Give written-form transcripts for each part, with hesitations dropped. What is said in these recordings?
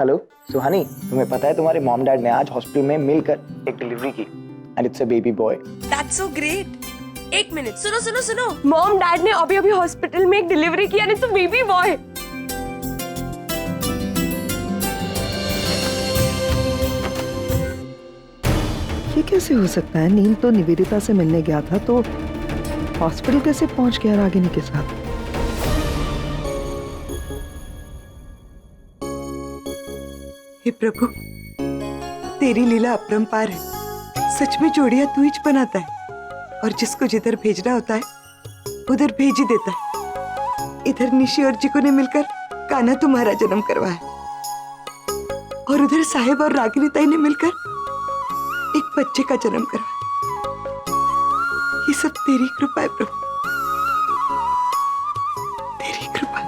Hello सुहानी, तुम्हें पता है तुम्हारे मॉम डैड ने आज हॉस्पिटल में मिलकर एक डिलीवरी की and it's a baby boy. That's so great. एक मिनट, सुनो सुनो सुनो। मॉम डैड ने अभी अभी हॉस्पिटल में एक डिलीवरी की and it's a baby boy. ये कैसे हो सकता है? नील तो निवेदिता से मिलने गया था, तो हॉस्पिटल कैसे पहुंच गया रागिनी के साथ? हे प्रभु, तेरी लीला अपरंपार है। सच में जोड़ियां तू ही बनाता है और जिसको जिधर भेजना होता है उधर भेज ही देता है। इधर निशी और जिको ने मिलकर कान्हा तुम्हारा जन्म करवाया और उधर साहेब और रागिनी ताई ने मिलकर एक बच्चे का जन्म करवाया। ये सब तेरी कृपा है प्रभु, तेरी कृपा।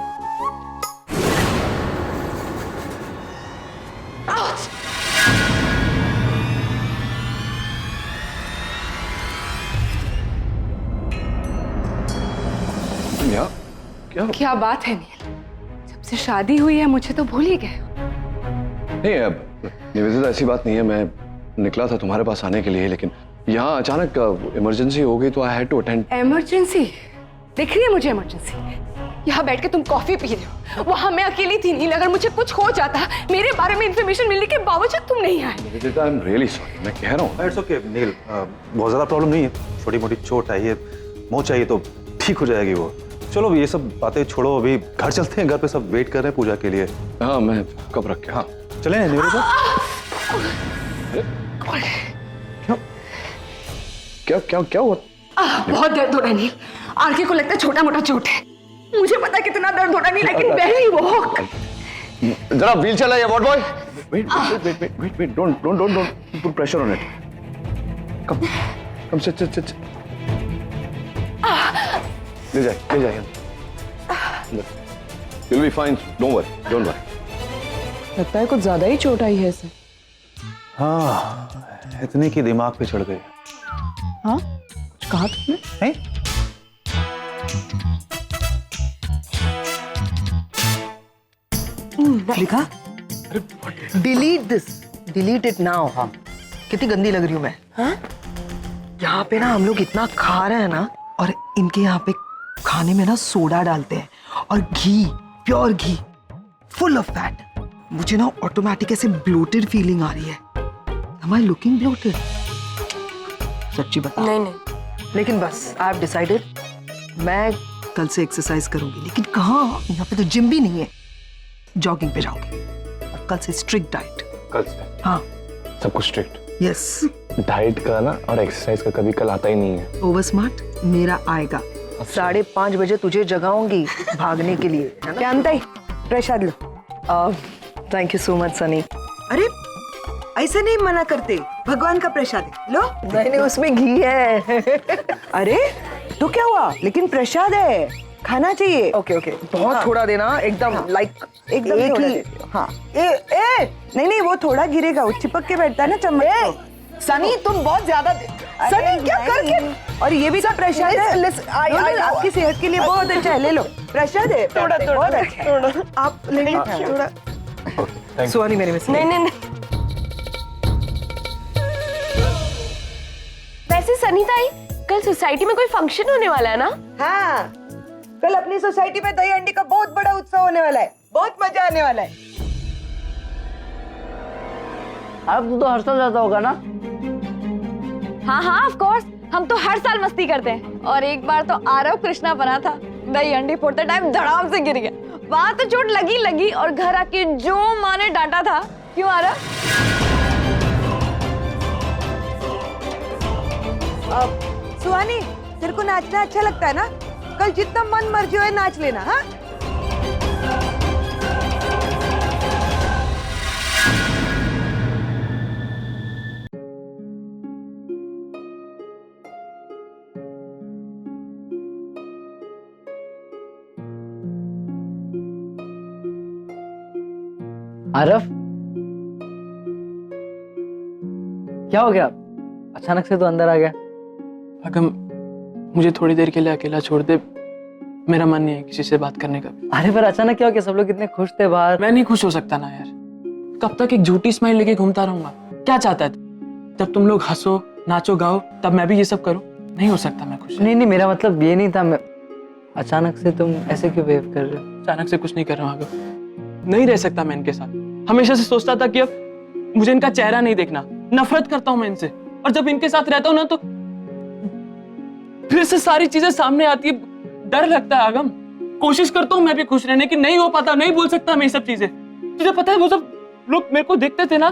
क्या बात है नील, जब से शादी हुई है मुझे तो भूल ही गए। नहीं अब निवेदिता, ऐसी बात नहीं है। मैं निकला था तुम्हारे पास आने के लिए, लेकिन यहाँ अचानक इमरजेंसी हो गई तो I had to attend. Emergency दिख रही है मुझे? इमरजेंसी यहाँ बैठ के तुम कॉफी पी रहे हो, वहां मैं अकेली थी नील। अगर मुझे कुछ हो जाता, मेरे बारे में इंफॉर्मेशन मिलने के बावजूद तुम नहीं आए। Nivedita, I am really sorry. मैं कह रहा हूँ इट्स ओके नील, बहुत ज़्यादा प्रॉब्लम नहीं है। छोटी मोटी चोट आई है, मोच चाहिए तो ठीक हो जाएगी वो। चलो ये सब बातें छोड़ो, अभी घर चलते हैं। घर पे सब वेट कर रहे हैं पूजा के लिए। हाँ, मैं कब रख के। हाँ चलें निवेदिता। क्या क्या क्या हुआ? बहुत दर्द हो रहा है नील। आरके को लगता है छोटा मोटा चोट है, मुझे पता है कितना दर्द हो रहा है नील, लेकिन बैरी वॉक। जरा व्हील चलाइए what boy. Wait don't put pressure on it. Come sit. ले जाइए। You'll be fine. Don't worry. लगता है कुछ ज्यादा ही चोट आई है इसे। हाँ, इतनी की दिमाग पे चढ़ गई। हाँ, कुछ कहा तुमने? हैं? लिखा डिलीट इट नाउ। हाँ, कितनी गंदी लग रही हूँ मैं। हाँ? यहाँ पे ना हम लोग इतना खा रहे हैं ना, और इनके यहाँ पे खाने में ना सोडा डालते हैं और घी, प्योर घी, फुल ऑफ फैट। मुझे ना ऑटोमेटिक ऐसे ब्लोटेड फीलिंग आ रही है। Am I looking bloated? सच्ची बता। नहीं। लेकिन बस आई हैव डिसाइडेड, मैं कल से एक्सरसाइज करूंगी। लेकिन कहाँ? यहाँ पे तो जिम भी नहीं है। जॉगिंग पे जाऊंगी और कल से स्ट्रिक्ट डाइट। कल से? हाँ, सब कुछ स्ट्रिक्ट। यस। डाइट का ना और एक्सरसाइज का कभी कल आता ही नहीं है। ओवर स्मार्ट मेरा आएगा। 5:30 बजे तुझे जगाऊंगी भागने के लिए। क्या अंताई, प्रसाद लो। Thank you so much Sunny. अरे ऐसे नहीं मना करते, भगवान का प्रसाद है, लो। नहीं, उसमें घी है। अरे तो क्या हुआ, लेकिन प्रसाद है, खाना चाहिए। ओके, बहुत थोड़ा देना, एकदम लाइक एकदम एक थोड़ा ही। दे दियो। हाँ, नहीं वो थोड़ा गिरेगा, वो चिपक के बैठता है ना चम्मच को। सनी तुम बहुत ज्यादा सनी क्या करके? और ये भी तो प्रसाद है, आपकी सेहत के लिए बहुत अच्छा है। ले लो, प्रसाद है, बहुत अच्छा है। आप लेंगे थोड़ा? सुहानी मेरे में से। नहीं। वैसे सनीताई, कल सोसाइटी में कोई फंक्शन होने वाला है ना? हाँ, कल अपनी सोसाइटी में दही अंडी का बहुत बड़ा उत्सव होने वाला है, बहुत मजा आने वाला है। अब तो हर साल जाता होगा ना? हाँ ऑफ कोर्स, हम तो हर साल मस्ती करते हैं। और एक बार तो आरव कृष्णा बना था, दही अंडी फोड़ते टाइम धड़ाम से गिर गया। वहां तो चोट लगी और घर आके जो माँ ने डांटा था। क्यों आरव? सुहानी, तेरे को नाचना अच्छा लगता है ना? कल जितना मन मर्जी हो नाच लेना। हाँ, आरव, क्या हो गया? अचानक से तो अंदर आ गया। अगम, मुझे थोड़ी देर के लिए अकेला छोड़ दे, मेरा मन नहीं है किसी से बात करने का। अरे पर अचानक क्या हो गया? सब लोग इतने खुश थे बाहर। मैं नहीं खुश हो सकता ना यार, कब तक एक झूठी स्माइल लेके घूमता रहूंगा? क्या चाहता है तू? जब तुम लोग हंसो, नाचो, गाओ, तब मैं भी ये सब करूं? नहीं हो सकता मैं खुश। नहीं नहीं, मेरा मतलब ये नहीं था। मैं अचानक से तुम ऐसे क्यों बिहेव कर रहे हो? अचानक से कुछ नहीं कर रहा हूं आगम। नहीं रह सकता मैं इनके साथ। हमेशा से सोचता था कि अब मुझे इनका चेहरा नहीं देखना, नफरत करता हूं मैं इनसे। और जब इनके साथ रहता हूं ना तो फिर से सारी चीजें सामने आती है, डर लगता है आगम। कोशिश करता हूं मैं भी खुश रहने की, नहीं हो पाता, नहीं भूल सकता मैं ये सब चीजें। तुझे पता है वो सब लोग मेरे को देखते थे ना,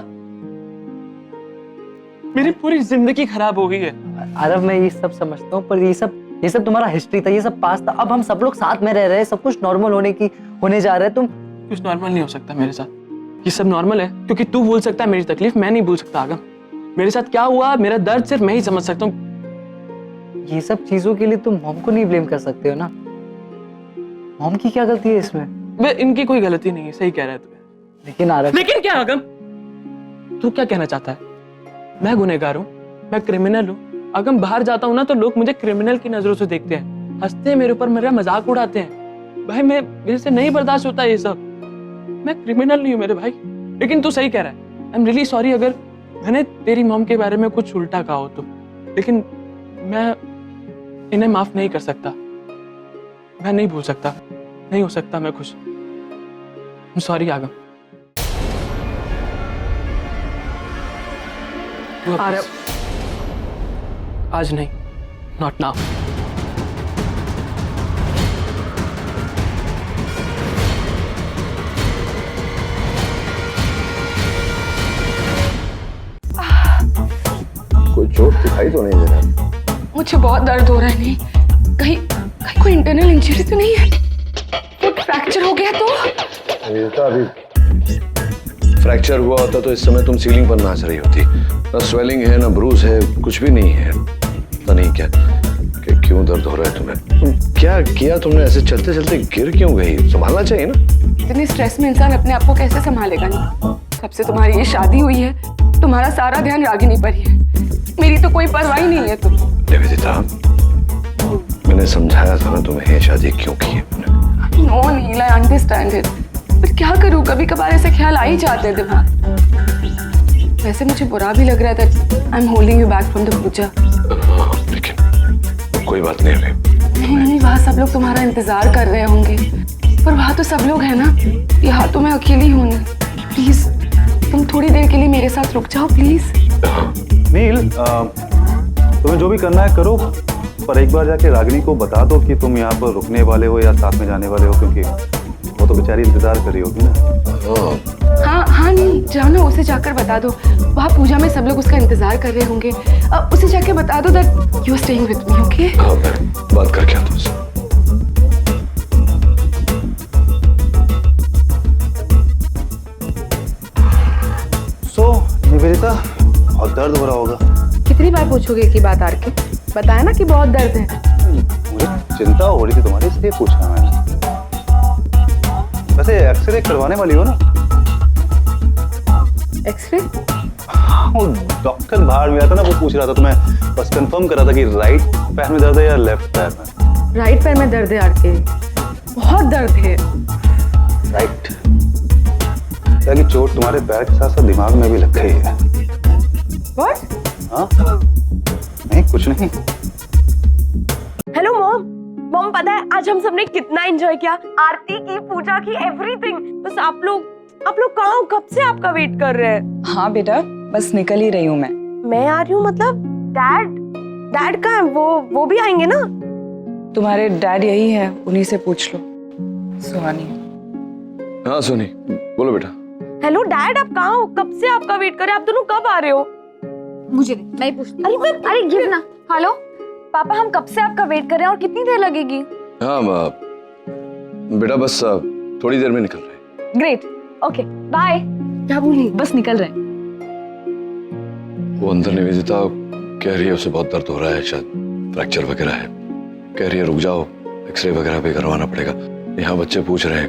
मेरी पूरी जिंदगी खराब हो गई है। आरव मैं ये सब समझता हूँ, पर ये सब तुम्हारा हिस्ट्री था, ये सब पास था। अब हम सब लोग साथ में रह रहे हैं, सब कुछ नॉर्मल होने जा रहा है। तुम कुछ नॉर्मल नहीं हो सकता मेरे साथ। ये सब नॉर्मल है क्योंकि तू भूल सकता है मेरी तकलीफ, मैं नहीं भूल सकता आगम। मेरे साथ क्या हुआ, मेरा दर्द सिर्फ मैं ही समझ सकता हूँ। ये सब चीजों के लिए तुम मॉम को नहीं ब्लेम कर सकते हो ना। मॉम की क्या गलती है इसमें? वे इनकी कोई गलती नहीं है, सही कह रहा है तू। लेकिन आरव, लेकिन क्या आगम? तू क्या कहना चाहता है? मैं गुनहगार हूँ, मैं क्रिमिनल हूँ आगम। बाहर जाता हूँ ना तो लोग मुझे क्रिमिनल की नजरों से देखते हैं, हंसते हैं मेरे ऊपर, मेरा मजाक उड़ाते हैं। भाई मेरे से नहीं बर्दाश्त होता ये सब। मैं क्रिमिनल नहीं हूँ मेरे भाई। लेकिन तू सही कह रहा है। आई एम रियली सॉरी अगर मैंने तेरी मॉम के बारे में कुछ उल्टा कहा हो तो। लेकिन मैं इन्हें माफ नहीं कर सकता, मैं नहीं भूल सकता, नहीं हो सकता मैं खुश। सॉरी आगम। आरव, आज नहीं, नॉट नाउ। कोई चोट दिखाई तो नहीं दे रहा। मुझे बहुत दर्द हो रहा है। नहीं, कहीं कहीं कोई इंटरनल इंजरी तो नहीं है? कुछ फ्रैक्चर हो गया तो? निवेदिता, अभी फ्रैक्चर हुआ होता तो इस समय तुम सीलिंग पर नाच रही होती। ना स्वेलिंग है, ना ब्रूस है, कुछ भी नहीं है। पता नहीं क्या कि क्यों दर्द हो रहा है तुम्हें। क्या किया तुमने? ऐसे चलते चलते गिर क्यों गई? संभालना चाहिए ना। इतने स्ट्रेस में इंसान अपने आप को कैसे संभालेगा? नहीं, कब से तुम्हारी ये शादी हुई है, तुम्हारा सारा ध्यान रागिनी पर ही है, मेरी तो कोई परवाह ही नहीं है। तुम निवेदिता, मैंने समझाया था ना तुम्हें ये शादी क्यों की है। No Neel, I understand it, पर क्या करूं, कभी कभार ऐसे ख्याल आ ही जाते हैं दिमाग। वैसे मुझे बुरा भी लग रहा था, I am holding you back from the puja. लेकिन कोई बात नहीं है। नहीं, वहाँ सब लोग तुम्हारा इंतजार कर रहे होंगे, पर वहाँ तो सब लोग हैं ना, यहाँ तो मैं अकेली हूँ ना। प्लीज तुम थोड़ी देर के लिए मेरे साथ रुक जाओ प्लीज। नील, तुम्हें जो भी करना है करो, पर एक बार जाके रागिनी को बता दो कि तुम यहाँ पर रुकने वाले हो या साथ में जाने वाले हो, क्योंकि वो तो बेचारी इंतजार कर रही होगी ना। हाँ हाँ, नहीं जाओ ना, उसे जाकर बता दो। वहाँ पूजा में सब लोग उसका इंतजार कर रहे होंगे। उसे जाके बता दो that you are staying with me, okay? हाँ, मैं बात करके आता हूँ। सो निवेदिता, बहुत दर्द हो रहा होगा। कितनी बार पूछोगे की बात आर के? बताया ना कि बहुत दर्द है। मुझे चिंता हो रही थी तुम्हारी, इसलिए पूछा मैंने। वैसे एक्सरे करवाने वाली हो ना? एक्सरे? वो डॉक्टर बाहर में आया था ना, वो पूछ रहा था, तो मैं बस कंफर्म कर रहा था कि राइट पैर में दर्द है या लेफ्ट पैर में। राइट पैर में दर्द है आर के, बहुत दर्द है। राइट, कि चोट तुम्हारे पैर के साथ साथ दिमाग में भी लग गई है। व्हाट? हाँ, नहीं कुछ नहीं। Hello mom. मॉम पता है आज हम सबने कितना एंजॉय किया, आरती की, पूजा की, एवरीथिंग। बस आप लोग कहाँ हो? कब से आपका वेट कर रहे हैं। हाँ बेटा, बस निकल ही रही हूँ मैं आ रही हूँ मतलब? डैड कहाँ है? वो भी आएंगे ना? तुम्हारे डैड यही है, उन्हीं से पूछ लो। सुहानी। हाँ सोनी, बोलो बेटा। हेलो डैड, आप कहाँ हो? कब से आपका वेट कर रहे हैं। आप दोनों कब आ रहे हो? मुझे नहीं, मैं ही पूछती हूँ। अरे गिव ना। हेलो पापा, हम कब से आपका वेट कर रहे हैं और कितनी देर लगेगी? हाँ बेटा, बस थोड़ी देर में निकल रहे हैं। Great, okay bye. क्या बोली? बस निकल रहे हैं। वो अंदर निवेदिता कह रही है उसे बहुत दर्द हो रहा है, शायद फ्रैक्चर वगैरह है। कह रही है रुक जाओ, एक्सरे वगैरह भी करवाना पड़ेगा। यहाँ बच्चे पूछ रहे हैं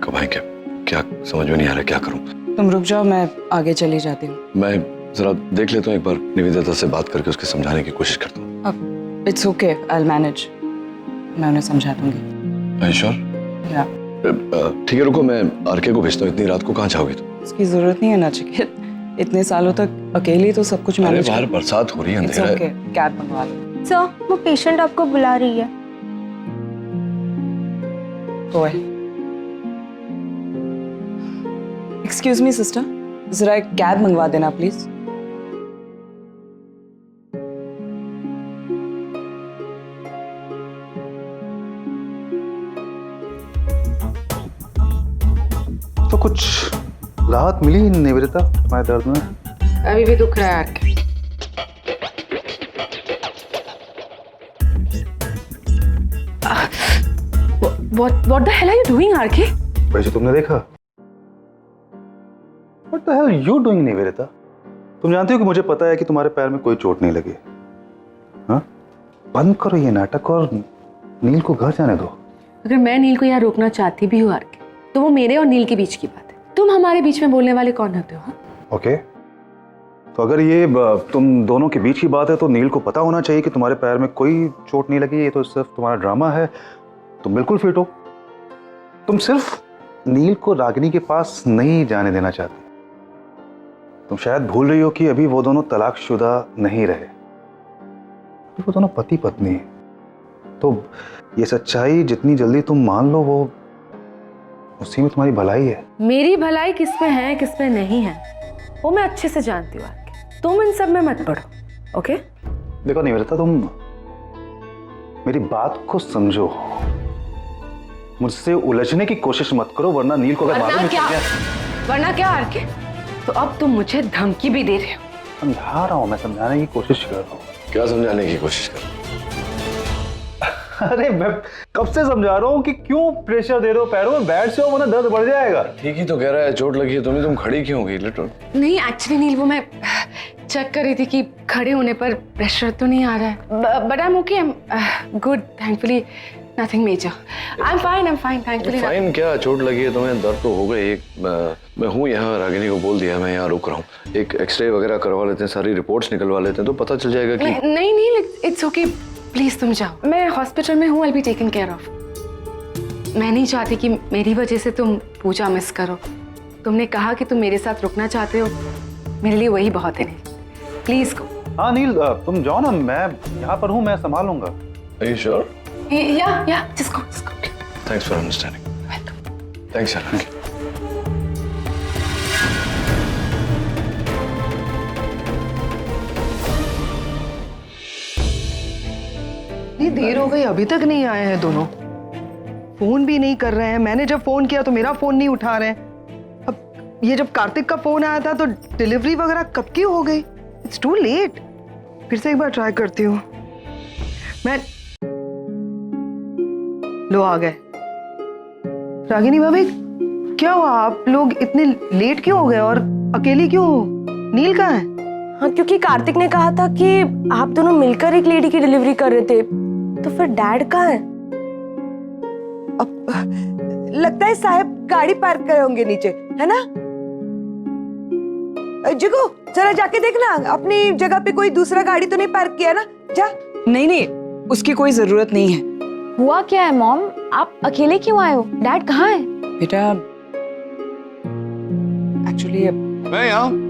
कब आएंगे, क्या समझ में नहीं आ रहा क्या करूँ। तुम रुक जाओ, मैं आगे चली जाती हूँ। मैं जरा देख लेता हूँ, एक बार निवेदिता से बात करके उसके समझाने की कोशिश करता हूँ। It's okay, I will manage. मैं उन्हें समझा दूंगी। श्योर? या ठीक है, रुको, मैं आरके को भेजता हूँ। इतनी रात को कहाँ जाओगी तुम? इसकी जरूरत नहीं है नचिकेत, इतने सालों तक अकेले तो सब कुछ अरे मैनेज बाहर बरसात हो रही है, अंधेरा है। कैब मंगवा लो। सर वो पेशेंट आपको बुला रही है। तो एक्सक्यूज मी सिस्टर, जरा एक कैब मंगवा देना प्लीज। तो कुछ राहत मिली निवेदिता तुम्हारे दर्द में? अभी भी दुख रहा है RK. What the hell are you doing, RK? वैसे तुमने देखा? What the hell you doing Nivedita? तुम जानती हो कि मुझे पता है कि तुम्हारे पैर में कोई चोट नहीं लगी। हाँ? बंद करो ये नाटक और नील को घर जाने दो। अगर मैं नील को यहाँ रोकना चाहती भी हूँ आरके, तो वो मेरे और नील के बीच की बात है। तुम हमारे बीच में बोलने वाले कौन होते हो? हाँ? ओके, तो अगर ये तुम दोनों के बीच की बात है तो नील को पता होना चाहिए कि तुम्हारे पैर में कोई चोट नहीं लगी। ये तो सिर्फ तुम्हारा ड्रामा है। तुम बिल्कुल फिट हो। तुम सिर्फ नील को रागिनी के पास नहीं जाने देना चाहती। तुम शायद भूल रही हो कि अभी वो दोनों तलाकशुदा नहीं रहे, वो दोनों पति पत्नी हैं। तो ये सच्चाई जितनी जल्दी तुम मान लो, वो उसी में तुम्हारी भलाई है। मेरी भलाई किस में है किस में नहीं है वो मैं अच्छे से जानती हूँ आरके। तुम इन सब में मत पड़ो, ओके? देखो निवेदिता, तुम मेरी बात को समझो। मुझसे उलझने की कोशिश मत करो, वरना नील को अगर मालूम वरना क्या आरके? तो अब तुम मुझे धमकी भी दे रहे हो। समझा रहा हूँ, मैं समझाने की कोशिश कर रहा हूँ। क्या समझाने की कोशिश कर? अरे मैं कब से समझा रहा हूँ कि क्यों प्रेशर दे रहे हो, पैरों में बैठ से हो वरना दर्द बढ़ जाएगा। ठीक ही तो कह रहा है, चोट लगी है तुम्हें, तुम खड़ी क्यों हो गई? लिटो। नहीं एक्चुअली नील, वो मैं चेक कर रही थी कि खड़े होने पर प्रेशर तो नहीं आ रहा है। But I am okay, I am good, thankfully nothing major. I am fine thankfully. Fine क्या, चोट लगी है तुम्हें, दर्द तो हो गई। मैं हूँ यहाँ, रागिनी को बोल दिया, मैं यहाँ रुक रहा हूँ। एक एक्सरे वगैरह करवा लेते हैं, सारी रिपोर्ट्स निकलवा लेते हैं, तो पता चल जाएगा कि नहीं नील, इट्स ओके, प्लीज तुम जाओ। मैं हॉस्पिटल में हूँ, I will be taken care of. मैं नहीं चाहती कि मेरी वजह से तुम पूजा मिस करो। तुमने कहा कि तुम मेरे साथ रुकना चाहते हो, मेरे लिए वही बहुत है नील, प्लीज गो। हाँ नील, तुम जाओ ना, मैं यहाँ पर हूँ, मैं संभालूंगा। Are you sure? या just go. Thanks for understanding. Thanks यार। इतनी देर हो गई, अभी तक नहीं आए हैं दोनों। फोन भी नहीं कर रहे हैं। मैंने जब फोन किया तो मेरा फोन नहीं उठा रहे हैं। अब ये जब कार्तिक का फोन आया था तो डिलीवरी वगैरह कब की हो गई? It's too late. फिर से एक बार ट्राई करती हूँ मैं। लो आ गए। रागिनी भाभी, क्या हुआ? आप लोग इतने लेट क्यों हो गए और अकेली क्यों हो? नील कहाँ है? हाँ, क्योंकि कार्तिक ने कहा था कि आप दोनों मिलकर एक लेडी की डिलीवरी कर रहे थे, तो फिर डैड कहाँ है? अब लगता है साहब गाड़ी पार्क करे होंगे नीचे, है ना? जिगो जरा जाके देखना, अपनी जगह पे कोई दूसरा गाड़ी तो नहीं पार्क किया ना? जा। नहीं, उसकी कोई जरूरत नहीं है। हुआ क्या है मॉम, आप अकेले क्यों आए हो? डैड कहाँ है? बेटा एक्चुअली मैं यहाँ हूँ।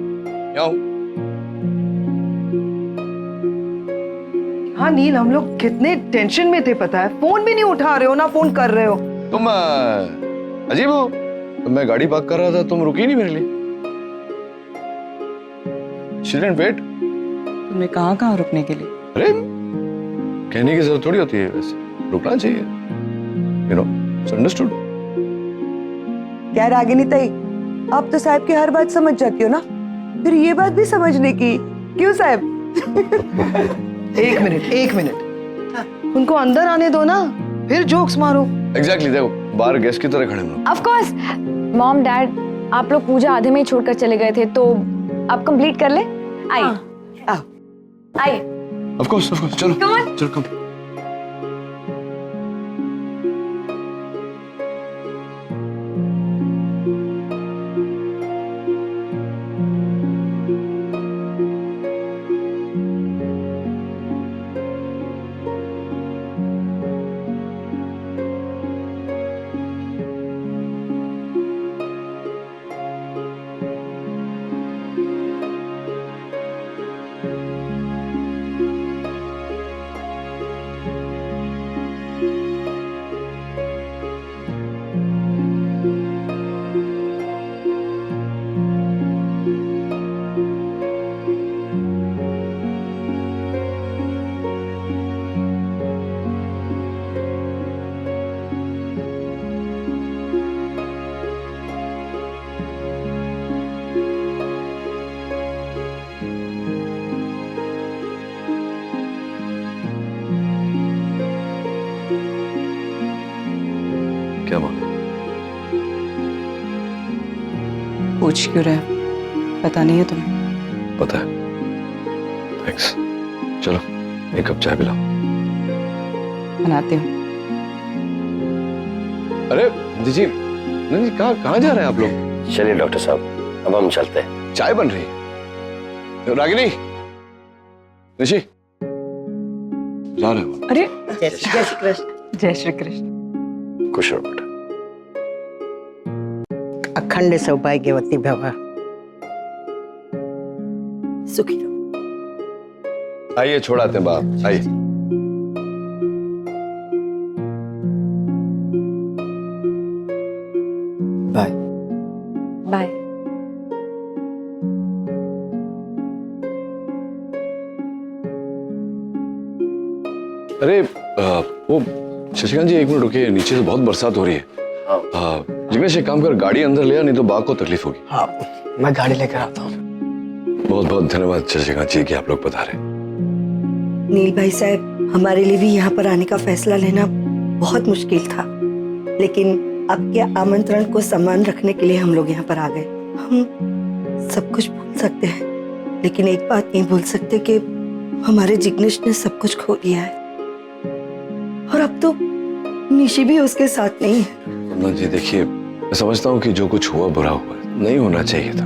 हाँ नील, हम लोग कितने टेंशन में थे पता है। फोन भी नहीं उठा रहे हो ना फोन कर रहे हो। तुम अजीब हो, मैं गाड़ी पार्क कर रहा था, तुम रुकी नहीं मेरे लिए। She didn't wait. तुमने कहाँ रुकने के लिए? अरे कहने की जरूरत थोड़ी होती है, वैसे रुकना चाहिए, you know, it's understood. क्या रागिनी ताई, आप तो साहब की हर बात समझ जाती हो ना, फिर ये बात भी समझने की क्यों साहब? एक मिनट, उनको अंदर आने दो ना, फिर जोक्स मारो। Exactly, देखो बाहर गेस्ट की तरह खड़े हम लोग। ऑफ कोर्स मॉम डैड, आप लोग पूजा आधे में ही छोड़कर चले गए थे, तो आप कंप्लीट कर ले। आइए आइए। Of course, चलो चलो कम। पूछ क्यों रहे? पता नहीं है तुम्हें? पता है। थैंक्स। चलो एक कप चाय पिलाओ। बनाती हूँ। अरे जी नहीं, कहाँ जा रहे हैं आप लोग? चलिए डॉक्टर साहब, अब हम चलते हैं। चाय बन रही है। रागिनी, ऋषि, जा रहे हो? अरे जय श्री कृष्ण। जय श्री कृष्ण। खुश रहो बेटा। अखंड सौभाग्यवती भव। सुखी रहो। आइए छोड़ाते हैं बाप, आइए। बाय। बाय। अरे वो शशिकांत जी एक मिनट रुकिए, नीचे तो बहुत बरसात हो रही है। जिग्नेश एक काम कर, गाड़ी अंदर ले आ, नहीं तो बाघ को तकलीफ होगी। हाँ, मैं गाड़ी लेकर आता हूँ। बहुत बहुत धन्यवाद शशिकांत जी कि आप लोग पधारे। नील भाई साहब, हमारे लिए भी यहाँ पर आने का फैसला लेना बहुत मुश्किल था, लेकिन आपके आमंत्रण को सम्मान रखने के लिए हम लोग यहाँ पर आ गए। हम सब कुछ भूल सकते हैं, लेकिन एक बात नहीं भूल सकते कि हमारे जिग्नेश ने सब कुछ खो लिया है, और अब तो निशी भी उसके साथ नहीं है। कमला जी देखिए, मैं समझता हूँ कि जो कुछ हुआ बुरा हुआ, नहीं होना चाहिए था।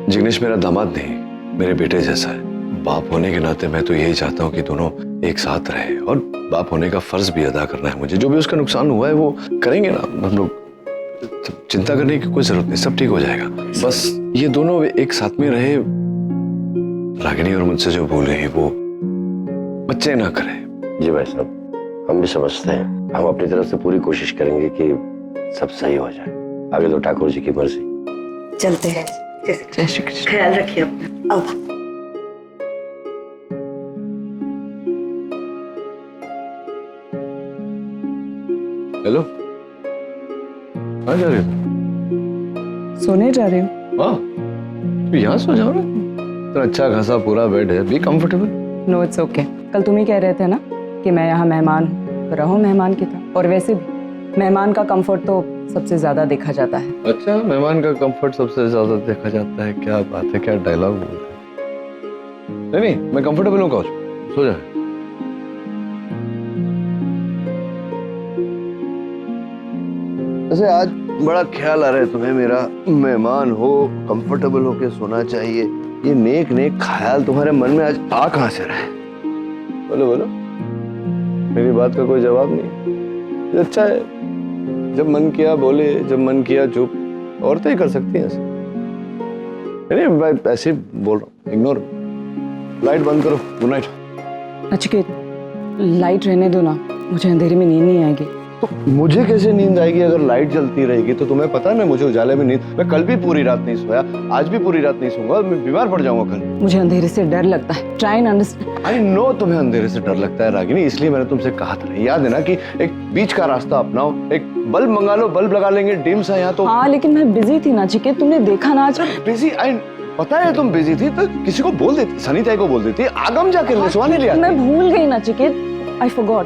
जिग्नेश मेरा दामाद नहीं, मेरे बेटे जैसा है। बाप होने के नाते मैं तो यही चाहता हूँ कि दोनों एक साथ रहे, और बाप होने का फर्ज भी अदा करना है मुझे। जो भी उसका नुकसान हुआ है वो करेंगे ना हम लोग, चिंता करने की कोई जरूरत नहीं, सब ठीक हो जाएगा। बस ये दोनों एक साथ में रहे। रागिनी और मुझसे जो भूल गई वो बच्चे ना करें। जी भाई साहब, हम भी समझते हैं। हम अपनी तरफ से पूरी कोशिश करेंगे कि सब सही हो जाए। आगे तो ठाकुर जी की मर्जी। चलते हैं। जय श्री कृष्ण। ख्याल रखिए अपना। आओ। हेलो, कहाँ जा रहे हो? सोने जा रही हूँ। वाह, तो यहाँ सो जाओ ना, तो अच्छा खासा पूरा बेड है, be comfortable. No it's okay. कल तुम ही कह रहे थे ना कि मैं यहाँ मेहमान हूँ, तो रहो मेहमान की तरह। और वैसे भी मेहमान का कंफर्ट तो सबसे ज्यादा देखा जाता है। अच्छा, मेहमान का कंफर्ट सबसे ज्यादा देखा जाता है? क्या बात है, क्या डायलॉग बोल रहे हैं। नहीं, मैं कंफर्टेबल हूँ, काश सो जाए। वैसे आज बड़ा ख्याल आ रहा है तुम्हें मेरा। मेहमान हो, कंफर्टेबल होके सोना चाहिए, ये नेक नेक ख्याल तुम्हारे मन में आज आ कहाँ से रहा है? बोलो बोलो, मेरी बात का कोई जवाब नहीं। ये अच्छा है, जब मन किया बोले, जब मन किया चुप। औरतें ही कर सकती हैं ऐसे। नहीं, मैं ऐसे ही बोल रहा हूँ, इग्नोर। लाइट बंद करो, गुड नाइट। नचिकेत, लाइट रहने दो ना, मुझे अंधेरे में नींद नहीं आएगी। तो मुझे कैसे नींद आएगी अगर लाइट जलती रहेगी? तो तुम्हें पता है ना, मुझे उजाले में नींद, मैं कल भी पूरी रात नहीं सोया, आज भी पूरी रात नहीं सोऊंगा, मैं बीमार पड़ जाऊंगा कल। मुझे अंधेरे से डर लगता है। Try and understand. I know तुम्हें अंधेरे से डर लगता है रागिनी, इसलिए मैंने तुमसे कहा था, याद है ना कि एक बीच का रास्ता अपनाओ, एक बल्ब मंगा लो, बल्ब लगा लेंगे, डिम सा यहाँ तो। हाँ, लेकिन मैं बिजी थी नचिकेत, तुमने देखा ना आज। बिजी? आई पता है तुम बिजी थी, तो किसी को बोल देती, सनी ताई को बोल देती, आगम जाके लिखवाने लिया। मैं भूल गई नचिकेत, आई फॉरगॉट।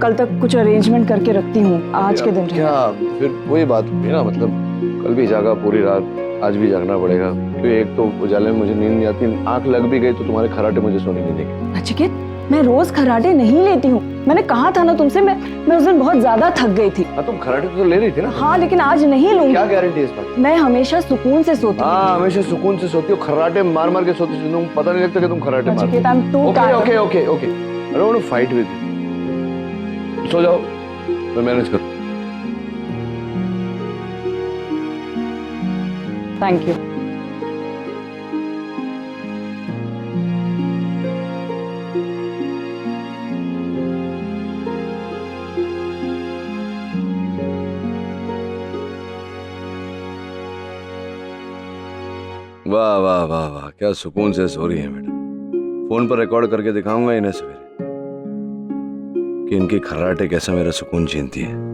कल तक कुछ अरेंजमेंट करके रखती हूँ, आज के दिन क्या फिर वही बात हुई ना, मतलब कल भी जागा पूरी रात, आज भी जागना पड़ेगा, क्योंकि एक तो उजाले में मुझे नींद नहीं आती, आंख लग भी गई तो तुम्हारे खराटे मुझे सोने नहीं देंगे। नचिकेत, मैं रोज खराटे नहीं लेती हूँ, मैंने कहा था ना तुमसे। मैं उस दिन बहुत ज्यादा थक गई थी। हाँ, तुम खराटे तो ले रही थी ना। हाँ, लेकिन आज नहीं लूंगी। क्या गारंटी है इस बात? मैं हमेशा सुकून से सोती हूँ। हाँ, हमेशा सुकून से सोती हो, खराटे मार मार के सोती हो, तुम पता नहीं लगता कि तुम खराटे मार। Nachiket, I am too tired. Okay okay okay, I don't want to fight with you. सो जाओ, मैं मैनेज करूँ। Thank you. वाह वाह वाह वाह, क्या सुकून से सो रही है मैडम। फोन पर रिकॉर्ड करके दिखाऊंगा इन्हें सवेरे कि इनकी खर्राटे कैसे मेरा सुकून छीनती है।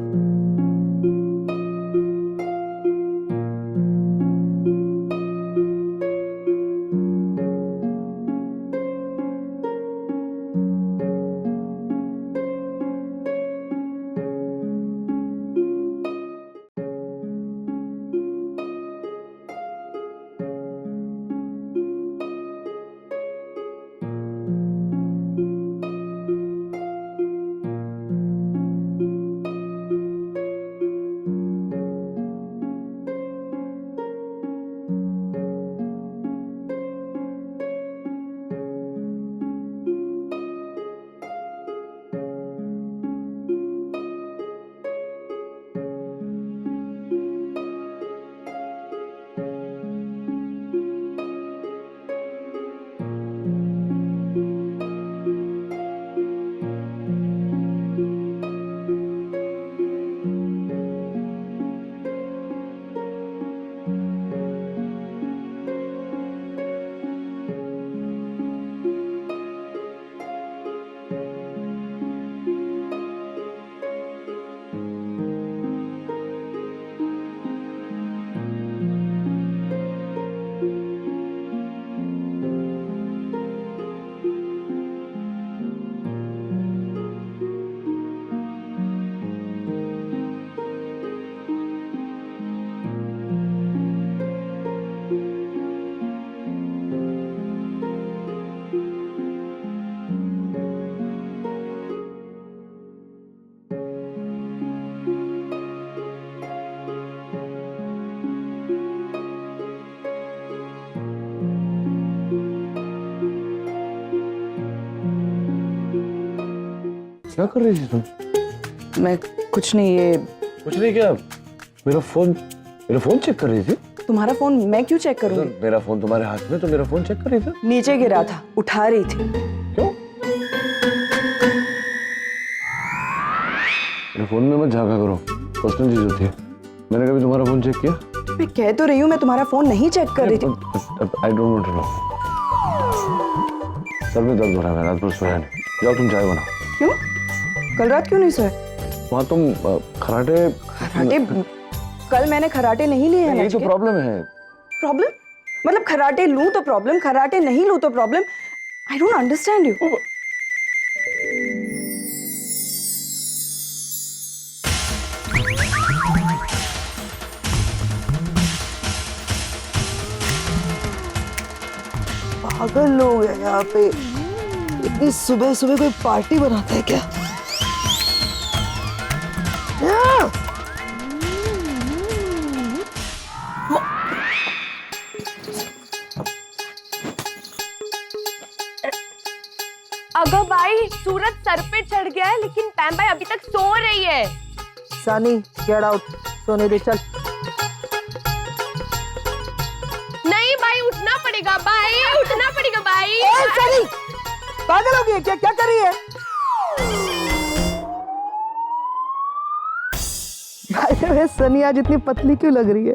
क्या कर रही थी तुम? मैं कुछ नहीं, ये कुछ नहीं, क्या मेरा फोन चेक कर रही थी? तुम्हारा फोन मैं क्यों चेक करूंगी? मेरा फोन तुम्हारे हाथ में, तो मेरा फोन चेक कर रही थी। नीचे गिरा था, उठा रही थी। क्यों? मेरे फोन में मत झांका करो, पर्सनल चीज होती है। मैंने कभी तुम्हारा फोन चेक किया? मैं कह तो रही हूँ मैं तुम्हारा फोन नहीं चेक कर रही थी। I don't want to know. सर में दर्द हो रहा है, रात भर सोया नहीं। जाओ तुम चाय बनाओ। क्यों? कल रात क्यों नहीं सोए? वहाँ तुम खराटे कल मैंने खराटे नहीं लिए हैं। यही तो प्रॉब्लम है। प्रॉब्लम? मतलब खराटे लूं तो प्रॉब्लम, खराटे नहीं लूं तो problem. I don't understand you. पागल लोग हैं यहाँ पे, इतनी सुबह सुबह कोई पार्टी बनाता है क्या? अगर भाई सूरज सर पे चढ़ गया है, लेकिन पैम भाई अभी तक सो रही है। सनी गेट आउट, सोने दे चल। नहीं भाई, उठना पड़ेगा भाई, उठना पड़ेगा भाई। सनी पागल हो गई क्या? क्या कर रही है? भाई सनी आज इतनी पतली क्यों लग रही है?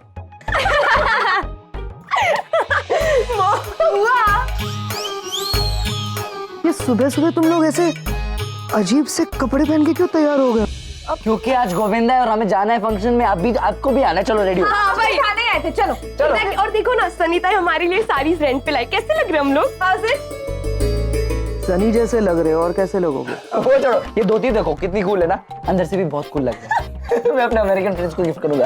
ये सुबह सुबह तुम लोग ऐसे अजीब से कपड़े पहन के क्यों तैयार हो गए? क्योंकि आज गोविंदा है और हमें जाना है फंक्शन में। अभी आपको भी आना है, चलो रेडी हो। हाँ भाई, खाने आए थे, चलो चलो। और देखो ना, सनीता हमारे लिए साड़ी रेंट पे लाई। कैसे लग रहे हम लोग? सनी जैसे लग रहे हो, और कैसे लोगोगे? वो छोड़ो, ये धोती देखो कितनी कूल है ना, अंदर से भी बहुत कूल लग रहा है। मैं अपने अमेरिकन फ्रेंड्स को गिफ्ट करूंगा।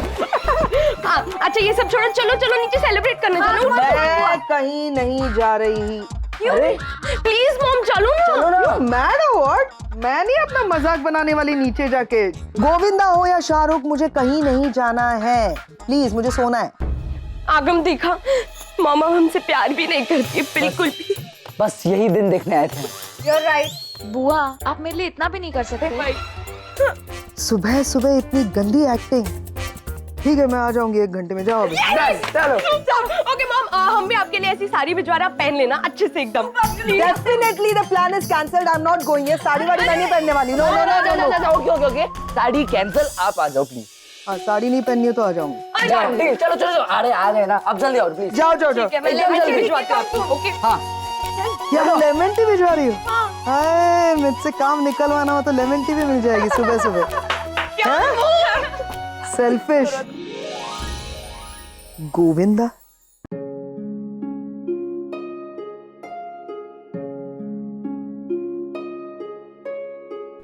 हाँ, अच्छा ये सब छोड़ो, चलो चलो नीचे सेलिब्रेट करने चलो। मैं कहीं नहीं जा रही। अरे प्लीज मॉम, चलो ना। चलो ना। मैड हो व्हाट? मैं नहीं अपना मजाक बनाने वाली नीचे जाके। गोविंदा हो या शाहरुख, मुझे कहीं नहीं जाना है। प्लीज, मुझे सोना है। आगम देखा, मामा हमसे प्यार भी नहीं करती बिल्कुल भी। बस यही दिन देखने आए थे। You're right. बुआ, आप मेरे लिए इतना भी नहीं कर सकते। सुबह सुबह इतनी गंदी एक्टिंग। ठीक है, मैं आ जाऊंगी 1 घंटे में। जाओ अभी। चलो। ओके मॉम, हम भी आपके लिए ऐसी साड़ी भिजवा रहे, आप पहन लेना अच्छे से एकदम। Definitely the plan is cancelled. I'm not going. ये साड़ी वाड़ी मैं नहीं पहनने वाली। No no no no. Okay okay okay, sari cancel, आप आ जाओ प्लीज। हाँ, साड़ी नहीं पहननी है तो आ जाऊंगी। चलो चलो चलो, आ रहे ना, अब जल्दी आओ प्लीज। जाओ जाओ जाओ। मैं लेमन टी भिजवाती हूँ आपको। ओके हाँ, यार लेमन टी भिजवा रही हो? हाय, मुझसे काम निकलवाना हो तो लेमन टी भी मिल जाएगी सुबह सुबह। सेल्फिश गोविंदा।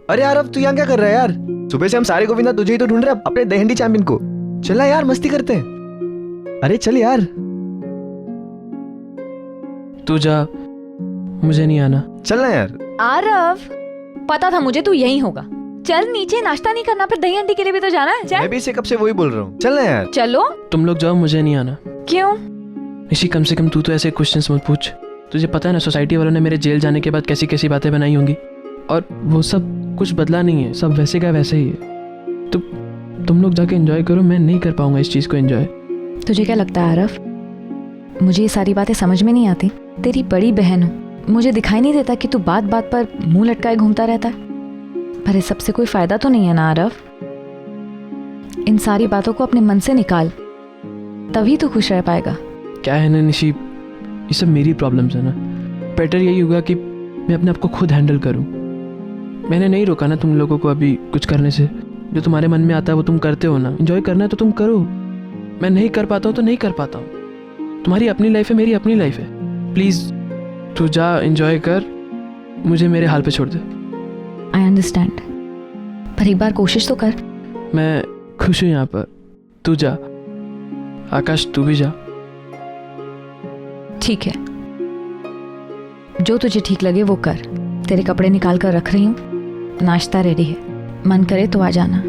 अरे यार, अब तू यहाँ क्या कर रहा है यार? सुबह से हम सारे गोविंदा तुझे ही तो ढूंढ रहे हैं, अपने दहंडी चैंपियन को। चला यार, मस्ती करते हैं। अरे चल यार। तू जा, मुझे नहीं आना। चलना यार। आरव, पता था मुझे तू यही होगा। चल नीचे, नाश्ता नहीं करना, फिर दही हंडी के लिए भी तो जाना है। चल। मैं भी इसे कब से वही बोल रहा हूँ, चलना यार। चलो। तुम लोग जाओ, मुझे नहीं आना। क्यों? इसी कम से कम तू तो ऐसे क्वेश्चंस मत पूछ। तुझे पता है ना, सोसाइटी वालों ने मेरे जेल जाने के बाद कैसी कैसी बातें बनाई होंगी, और वो सब कुछ बदला नहीं है, सब वैसे का वैसे ही है। तो तुम लोग जाके एंजॉय करो, मैं नहीं कर पाऊंगा इस चीज को एंजॉय। तुझे क्या लगता है आरव, मुझे ये सारी बातें समझ में नहीं आती? तेरी बड़ी बहन हूँ, मुझे दिखाई नहीं देता कि तू बात बात पर मुंह लटकाए घूमता रहता है? पर इस सबसे कोई फायदा तो नहीं है ना आरव। इन सारी बातों को अपने मन से निकाल, तभी तू खुश रह पाएगा। क्या है ना निशी, ये सब मेरी प्रॉब्लम्स है ना। बेटर यही होगा कि मैं अपने आप को खुद हैंडल करूं। मैंने नहीं रोका ना तुम लोगों को अभी कुछ करने से। जो तुम्हारे मन में आता है वो तुम करते हो ना। एंजॉय करना है तो तुम करो। मैं नहीं कर पाता हूँ तो नहीं कर पाता हूँ। तुम्हारी अपनी लाइफ है, मेरी अपनी लाइफ है। प्लीज तू जा, एंजॉय कर, मुझे मेरे हाल पे छोड़ दे। आई अंडरस्टैंड, पर एक बार कोशिश तो कर। मैं खुश हूँ यहाँ पर, तू जा। आकाश तू भी जा। ठीक है, जो तुझे ठीक लगे वो कर। तेरे कपड़े निकाल कर रख रही हूँ, नाश्ता रेडी है, मन करे तो आ जाना।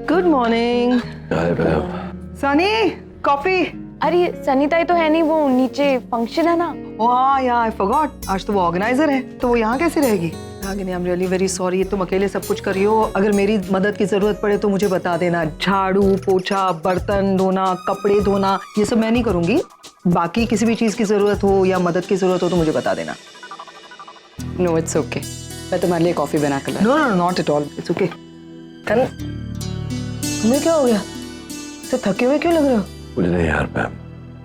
Good morning. Hi ma'am. Sunny coffee. अरे सनीता तो है नहीं, वो नीचे फंक्शन है ना। ओ हाँ यार, आई फॉरगॉट, आज तो वो ऑर्गेनाइजर है, तो वो यहाँ कैसे रहेगी? Ragini, I am really very sorry, तुम अकेले सब कुछ कर रही हो। अगर मेरी मदद की जरूरत पड़े तो मुझे बता देना। झाड़ू पोछा, बर्तन धोना, कपड़े धोना, ये सब मैं नहीं करूंगी। बाकी किसी भी चीज की जरूरत हो या मदद की जरूरत हो तो मुझे बता देना। नो इट्स ओके, मैं तुम्हारे लिए कॉफी बना कर लाई। No no not at all, it's okay. तुम्हें क्या हो गया? तो थके हुए क्यों लग रहे हो? मुझे नहीं यार मैम,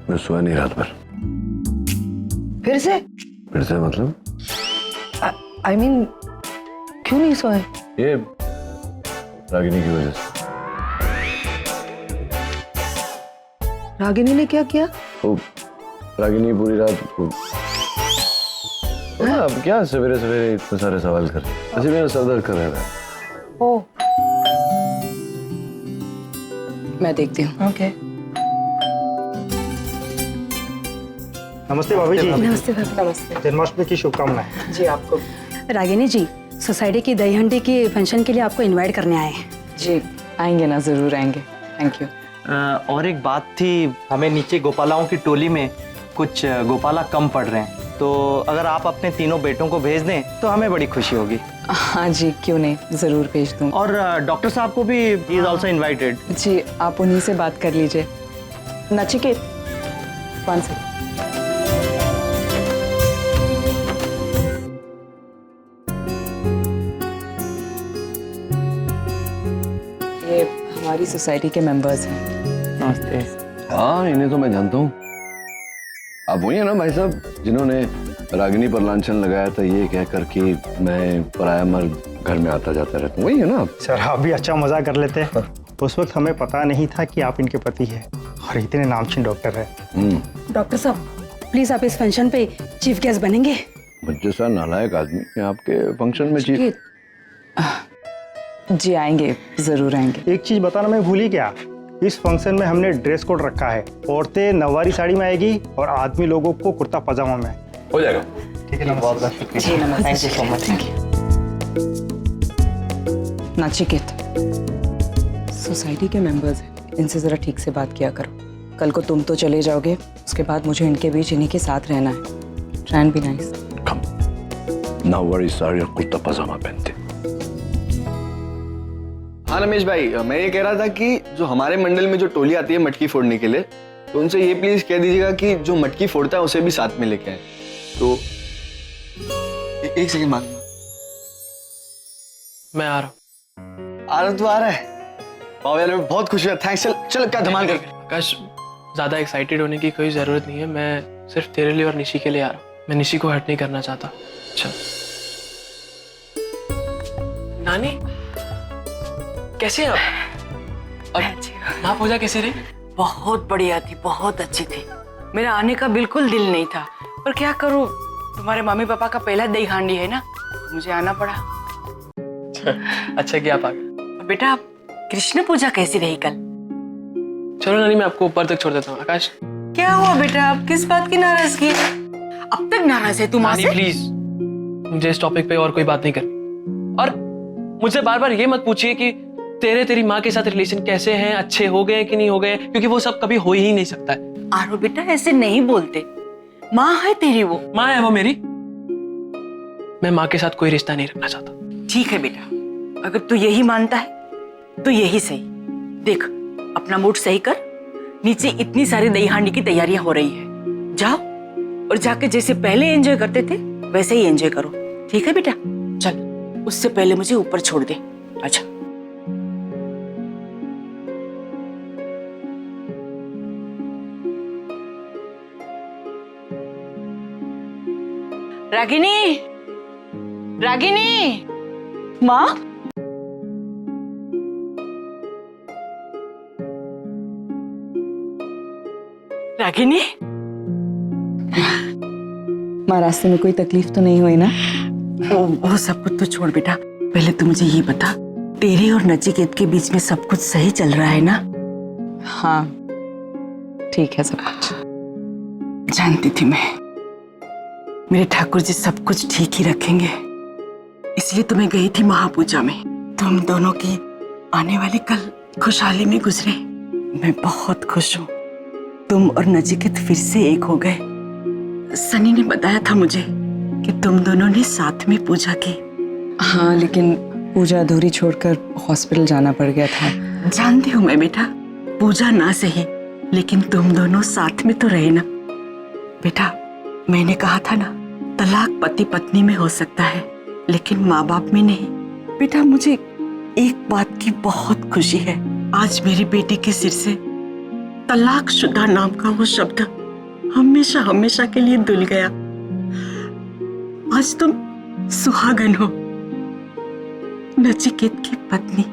मैं सोया नहीं रात भर। फिर से मतलब? आई मीन क्यों नहीं सोए? ये रागिनी की वजह से। रागिनी ने क्या किया? वो रागिनी पूरी रात अब क्या सवेरे सवेरे इतने सारे सवाल कर रहे, ऐसे मेरा सर दर्द कर रहा है। ओ मैं देखती हूँ। ओके। नमस्ते भाभी जी। नमस्ते भाभी। नमस्ते जन्माष्टमी की शुभकामनाएं। जी आपको। रागिनी जी, सोसाइटी की दही हंडी के फंक्शन के लिए आपको इनवाइट करने आए हैं। जी आएंगे ना, जरूर आएंगे। Thank you. और एक बात थी, हमें नीचे गोपालाओं की टोली में कुछ गोपाला कम पड़ रहे हैं, तो अगर आप अपने तीनों बेटों को भेज दें तो हमें बड़ी खुशी होगी। हाँ जी, क्यों नहीं, ज़रूर भेज दूँ। और डॉक्टर साहब को भी ही इज ऑल्सो इन्वाइटेड। जी आप उन्हीं से बात कर लीजिए। Nachiket, one second. ये हमारी सोसाइटी के मेंबर्स हैं। नमस्ते। हाँ, इन्हें तो मैं जानता हूँ। आप वही है ना भाई साहब जिन्होंने रागिनी पर लांछन लगाया था ये कहकर कि मैं पराया मर्द घर में आता जाता रहता हूँ, वही है ना आप? सर आप भी अच्छा मजाक कर लेते हैं। उस वक्त हमें पता नहीं था कि आप इनके पति हैं और इतने नामचीन डॉक्टर है। डॉक्टर साहब, प्लीज आप इस फंक्शन पे चीफ गेस्ट बनेंगे। मुझे सर नालायक आदमी आपके फंक्शन में चीफ। जी आएंगे, ज़रूर आएंगे। एक चीज बताना मैं भूल ही गया, इस फंक्शन में हमने ड्रेस कोड रखा है। औरतें नवारी साड़ी में आएगी और आदमी लोगों को कुर्ता पजामा में। हो जाएगा। ठीक है, बहुत बहुत शुक्रिया। जी नमस्ते। Thank you so much. Thank you. Nachiket, society के मेंबर्स हैं, इनसे ज़रा ठीक से बात किया करो। कल को तुम तो चले जाओगे, उसके बाद मुझे इनके बीच इन्हीं के साथ रहना है। Try and be nice. Nauvari sari और कुर्ता पजामा पहनते। हाँ रमेश भाई, मैं ये कह रहा था कि जो हमारे मंडल में जो टोली आती है मटकी फोड़ने के लिए, तो उनसे ये प्लीज कह दीजिएगा कि जो मटकी फोड़ता है उसे भी साथ में लेके आए। तो एक सेकंड मांग। मैं आ रहा हूँ। तू आ रहा है? वाह यार, मैं बहुत खुश हुआ। थैंक्स। चल क्या धमाल कर। आकाश, ज्यादा एक्साइटेड होने की कोई जरूरत नहीं है। मैं सिर्फ तेरे लिए और निशी के लिए आ रहा हूँ। मैं निशी को हर्ट नहीं करना चाहता। चल। नानी कैसे हैं आप? और माँ पूजा कैसे रही? बहुत बढ़िया थी, बहुत अच्छी थी। मेरा आने का बिल्कुल दिल नहीं था, पर क्या करूं, तुम्हारे मम्मी पापा का पहला दही हांडी है ना, मुझे आना पड़ा। अच्छा किया आप आ गए। बेटा कृष्ण पूजा कैसी रही कल? चलो नानी, मैं आपको ऊपर तक छोड़ देता हूँ। आकाश, क्या हुआ बेटा, आप किस बात की नाराजगी है? अब तक नाराज है तुम? नानी प्लीज, मुझे इस टॉपिक पे और कोई बात नहीं करनी। और मुझसे बार बार ये मत पूछिए कि तेरी माँ के साथ रिलेशन कैसे हैं, अच्छे हो गए कि नहीं हो गए, क्योंकि वो सब कभी हो ही नहीं सकता है। आरो बेटा ऐसे नहीं बोलते, माँ है तेरी, वो माँ है वो मेरी। मैं माँ के साथ कोई रिश्ता नहीं रखना चाहता। ठीक है बेटा, अगर तू यही मानता है तो यही सही। देख अपना मूड सही कर, नीचे इतनी सारी दही हांडी की तैयारियां हो रही है, जाओ और जाके जैसे पहले एंजॉय करते थे वैसे ही एंजॉय करो। ठीक है बेटा? चल, उससे पहले मुझे ऊपर छोड़ दे। अच्छा। रागिनी, रागिनी। माँ, रागिनी, माँ रास्ते में कोई तकलीफ तो नहीं हुई ना? वो सब कुछ तो छोड़ बेटा, पहले तू मुझे ये बता, तेरे और नचिकेत के बीच में सब कुछ सही चल रहा है ना? हाँ ठीक है सब कुछ। जानती थी मैं, मेरे ठाकुर जी सब कुछ ठीक ही रखेंगे, इसलिए तो मैं गई थी महापूजा में। तुम दोनों की आने वाली कल खुशहाली में गुजरे। मैं बहुत खुश हूँ। तुम और नचिकेत फिर से एक हो गए। सनी ने बताया था मुझे कि तुम दोनों ने साथ में पूजा की। हाँ, लेकिन पूजा अधूरी छोड़कर हॉस्पिटल जाना पड़ गया था। जानती हूँ मैं बेटा, पूजा ना सही लेकिन तुम दोनों साथ में तो रहे ना। बेटा, मैंने कहा था ना, तलाक पति पत्नी में हो सकता है लेकिन माँ बाप में नहीं। बेटा, मुझे एक बात की बहुत खुशी है, आज मेरी बेटी के सिर से तलाकशुदा नाम का वो शब्द हमेशा हमेशा के लिए धुल गया। आज तुम सुहागन हो, नचिकेत की पत्नी।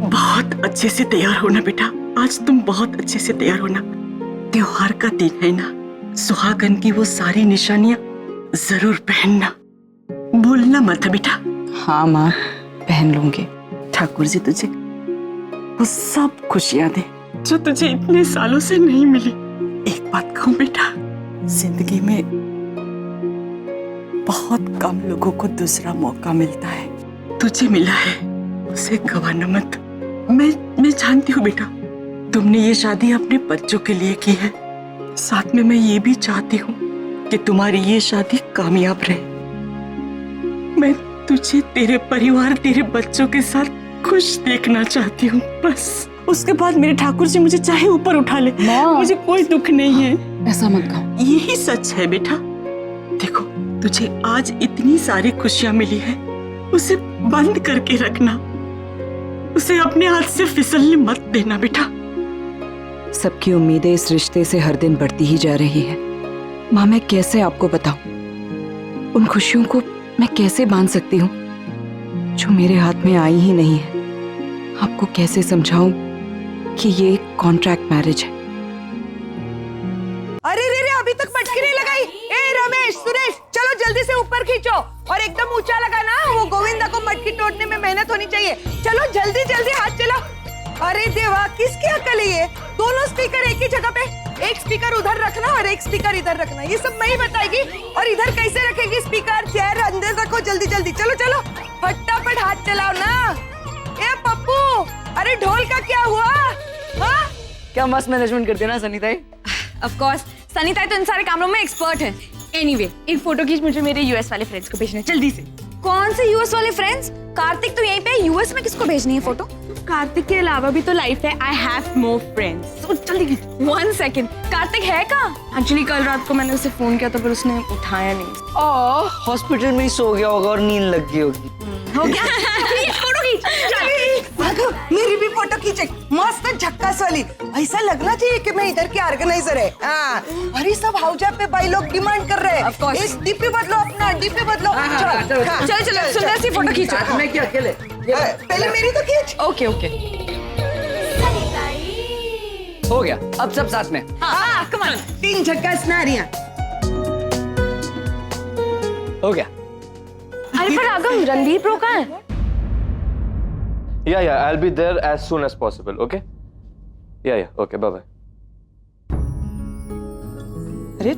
बहुत अच्छे से तैयार होना बेटा, आज तुम बहुत अच्छे से तैयार होना। त्योहार का दिन है ना, सुहागन की वो सारी निशानियां जरूर पहनना, भूलना मत बेटा। हाँ माँ, पहन लूंगी। ठाकुर जी तुझे वो सब खुशियां दे जो तुझे इतने सालों से नहीं मिली। एक बात कहूं बेटा, जिंदगी में बहुत कम लोगों को दूसरा मौका मिलता है, तुझे मिला है, उसे गंवाना मत। मैं जानती हूँ बेटा, तुमने ये शादी अपने बच्चों के लिए की है, साथ में मैं ये भी चाहती हूँ कि तुम्हारी ये शादी कामयाब रहे। मैं तुझे, तेरे परिवार, तेरे बच्चों के साथ खुश देखना चाहती हूँ बस। उसके बाद मेरे ठाकुर जी मुझे चाहे ऊपर उठा ले, मुझे कोई दुख नहीं है। ऐसा मत कहो। यही सच है बेटा। देखो, तुझे आज इतनी सारी खुशियां मिली है, उसे बंद करके रखना, उसे अपने हाथ से फिसलने मत देना बेटा। सबकी उम्मीदें इस रिश्ते से हर दिन बढ़ती ही जा रही है। माँ, मैं कैसे आपको बताऊं? उन खुशियों को मैं कैसे बांध सकती हूँ जो मेरे हाथ में आई ही नहीं है? आपको कैसे समझाऊं कि ये एक कॉन्ट्रैक्ट मैरिज है? अरे रे रे, अभी तक मटकी नहीं लगाई। ए रमेश, सुरेश, चलो जल्दी से ऊपर खींचो और एकदम ऊंचा लगाना। वो गोविंदा को मटकी तोड़ने में मेहनत होनी चाहिए। चलो जल्दी जल्दी हाथ चलाओ। अरे देवा, किसकी अकल है ये? दोनों स्पीकर एक ही जगह पे, एक स्पीकर उधर रखना और एक स्पीकर इधर रखना। ये सब मैं ही बताएगी। और इधर कैसे रखेगी स्पीकर? चेयर अंदर रखो, जल्दी जल्दी। चलो चलो, फटाफट हाथ चलाओ ना। ए पप्पू, अरे ढोल का क्या हुआ? हाँ? क्या मस्त मैनेजमेंट करते हैं ना सनी ताई। ऑफ कोर्स, सनी ताई तो इन सारे कामों में एक्सपर्ट है। एनीवे, एक फोटो खींच मुझे मेरे यूएस वाले फ्रेंड्स को भेजना है, जल्दी से। कौन से यूएस वाले फ्रेंड्स? कार्तिक तो यहीं पे है, यूएस में किसको भेजनी है फोटो? कार्तिक के अलावा भी तो लाइफ है। I have more friends. तो जल्दी खींच। 1 सेकंड, कार्तिक है कहाँ? एक्चुअली कल रात को मैंने उसे फोन किया था पर उसने उठाया नहीं। हॉस्पिटल में ही सो गया होगा और नींद लग गई होगी। हो गया? फोटो खींच। भागो, मेरी भी फोटो खींचे, मस्त झक्कास वाली। ऐसा लगना चाहिए कि मैं इधर के ऑर्गेनाइजर है। हाँ, अरे सब हाउजा पे भाई लोग डिमांड कर रहे हैं। इस डीपी बदलो, अपना डीपी बदलो। चलो चलो, सुंदर सी फोटो खींचो। मैं क्या अकेले? पहले मेरी तो खींच। Okay okay. हो गया, अब सब साथ में। हाँ, कम ऑन। 3 झक्कास नारियां। हो गया। अरे पर आगम, रणबीर ब्रो कहाँ है? Yeah, I'll be there as soon as possible, okay? Yeah, okay, bye-bye. अरे,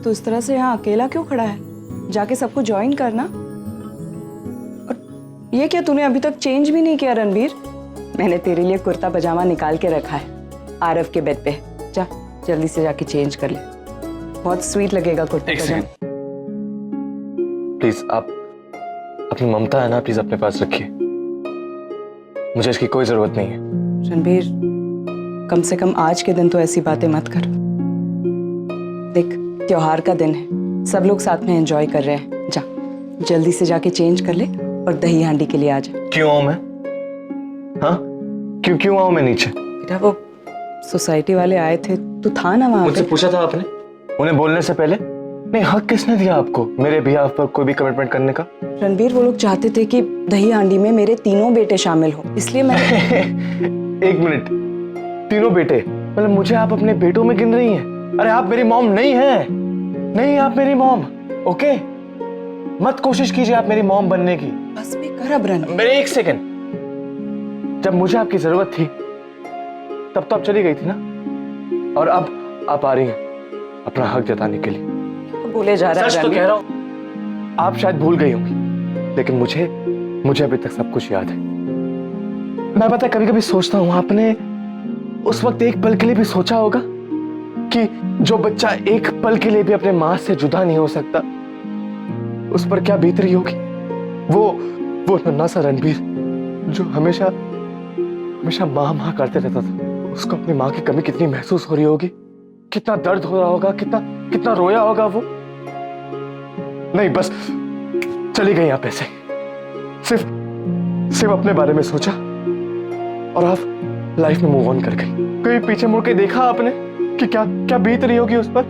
तू इस तरह से यहाँ अकेला क्यों खड़ा है? जाके सबको ज्वाइन करना। और ये क्या, तूने अभी तक चेंज भी नहीं किया रणबीर? मैंने तेरे लिए कुर्ता पजामा निकाल के रखा है आरव के बेड पे। जा जल्दी से जाके चेंज कर ले, बहुत स्वीट लगेगा कुर्ता पजामा। प्लीज, आप अपनी ममता है ना, प्लीज अपने पास रखिए, मुझे इसकी कोई जरूरत नहीं है। रणबीर, कम से कम आज के दिन तो ऐसी बातें मत कर। देख, त्योहार का दिन है, सब लोग साथ में एंजॉय कर रहे हैं। जा जल्दी से जाके चेंज कर ले और दही हांडी के लिए आ जा। क्यों आऊं मैं? हाँ, क्यों आऊं मैं नीचे? बेटा, वो सोसाइटी वाले आए थे, तू था ना वहाँ मुझसे पे? पूछा था आपने उन्हें बोलने से पहले? नहीं, हक किसने दिया आपको मेरे बिहाफ पर कोई भी कमिटमेंट करने का? रणबीर, वो लोग चाहते थे कि दही हांडी में मेरे तीनों बेटे शामिल हो, इसलिए मैं एक मिनट, तीनों बेटे? मतलब मुझे आप अपने बेटों में गिन रही हैं? अरे आप मेरी मॉम नहीं है, नहीं आप मेरी मॉम, ओके? मत कोशिश कीजिए आप मेरी मॉम बनने की। बस भी कर अब रणबीर। मेरे 1 सेकंड, जब मुझे आपकी जरूरत थी तब तो आप चली गई थी ना, और अब आप आ रही हैं अपना हक जताने के लिए। बोले जा रहा है सच तो रणबीर। कह रहा हूं, आप शायद भूल गई होंगी, लेकिन मुझे अभी तक सब कुछ याद है। मैं पता है कभी कभी सोचता हूँ उस वक्त एक पल के लिए भी सोचा होगा कि जो बच्चा एक पल के लिए भी अपने मां से जुदा नहीं हो सकता, उस पर क्या बीत रही होगी? वो नन्हा सा रणबीर जो हमेशा हमेशा मां मां करते रहता था, उसको अपनी मां की कमी कितनी महसूस हो रही होगी, कितना दर्द हो रहा होगा, कितना रोया होगा वो। नहीं, बस चली गई यहां से, सिर्फ अपने बारे में सोचा और आप लाइफ में मूव ऑन कर गई। कभी पीछे मुड़ के देखा आपने कि क्या बीत रही होगी उस पर?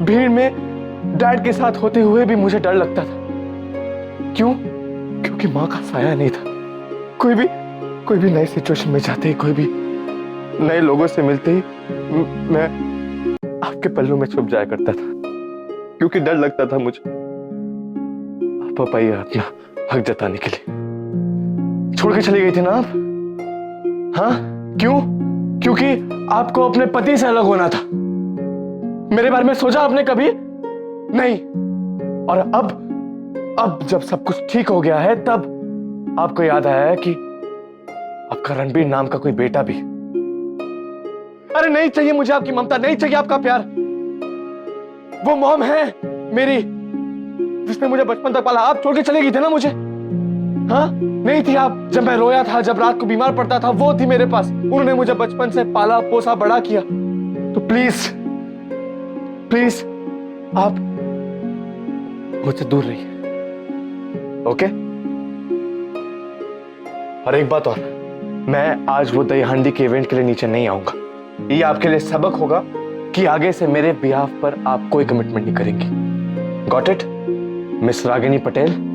भीड़ में डैड के साथ होते हुए भी मुझे डर लगता था। क्यों? क्योंकि मां का साया नहीं था। कोई भी नई सिचुएशन में जाते ही, कोई भी नए लोगों से मिलते ही मैं आपके पल्लू में छुप जाया करता था, क्योंकि डर लगता था मुझे आप आइए अपना हक जताने के लिए। छोड़ के चली गई थी ना आप? हाँ, क्यों? क्योंकि आपको अपने पति से अलग होना था। मेरे बारे में सोचा आपने कभी? नहीं। और अब जब सब कुछ ठीक हो गया है, तब आपको याद आया है कि आपका रणबीर नाम का कोई बेटा भी। अरे नहीं चाहिए मुझे आपकी ममता, नहीं चाहिए आपका प्यार। वो मॉम है मेरी, जिसने मुझे बचपन तक पाला। आप छोड़ के चले गई थी ना मुझे? हाँ, नहीं थी आप जब मैं रोया था, जब रात को बीमार पड़ता था, वो थी मेरे पास। उन्होंने मुझे बचपन से पाला पोसा बड़ा किया। तो प्लीज आप मुझसे दूर रहिए, ओके? और एक बात और, मैं आज वो दही हांडी के इवेंट के लिए नीचे नहीं आऊंगा। ये आपके लिए सबक होगा कि आगे से मेरे बिहाफ पर आप कोई कमिटमेंट नहीं करेंगी। Got it, miss Ragini Patel?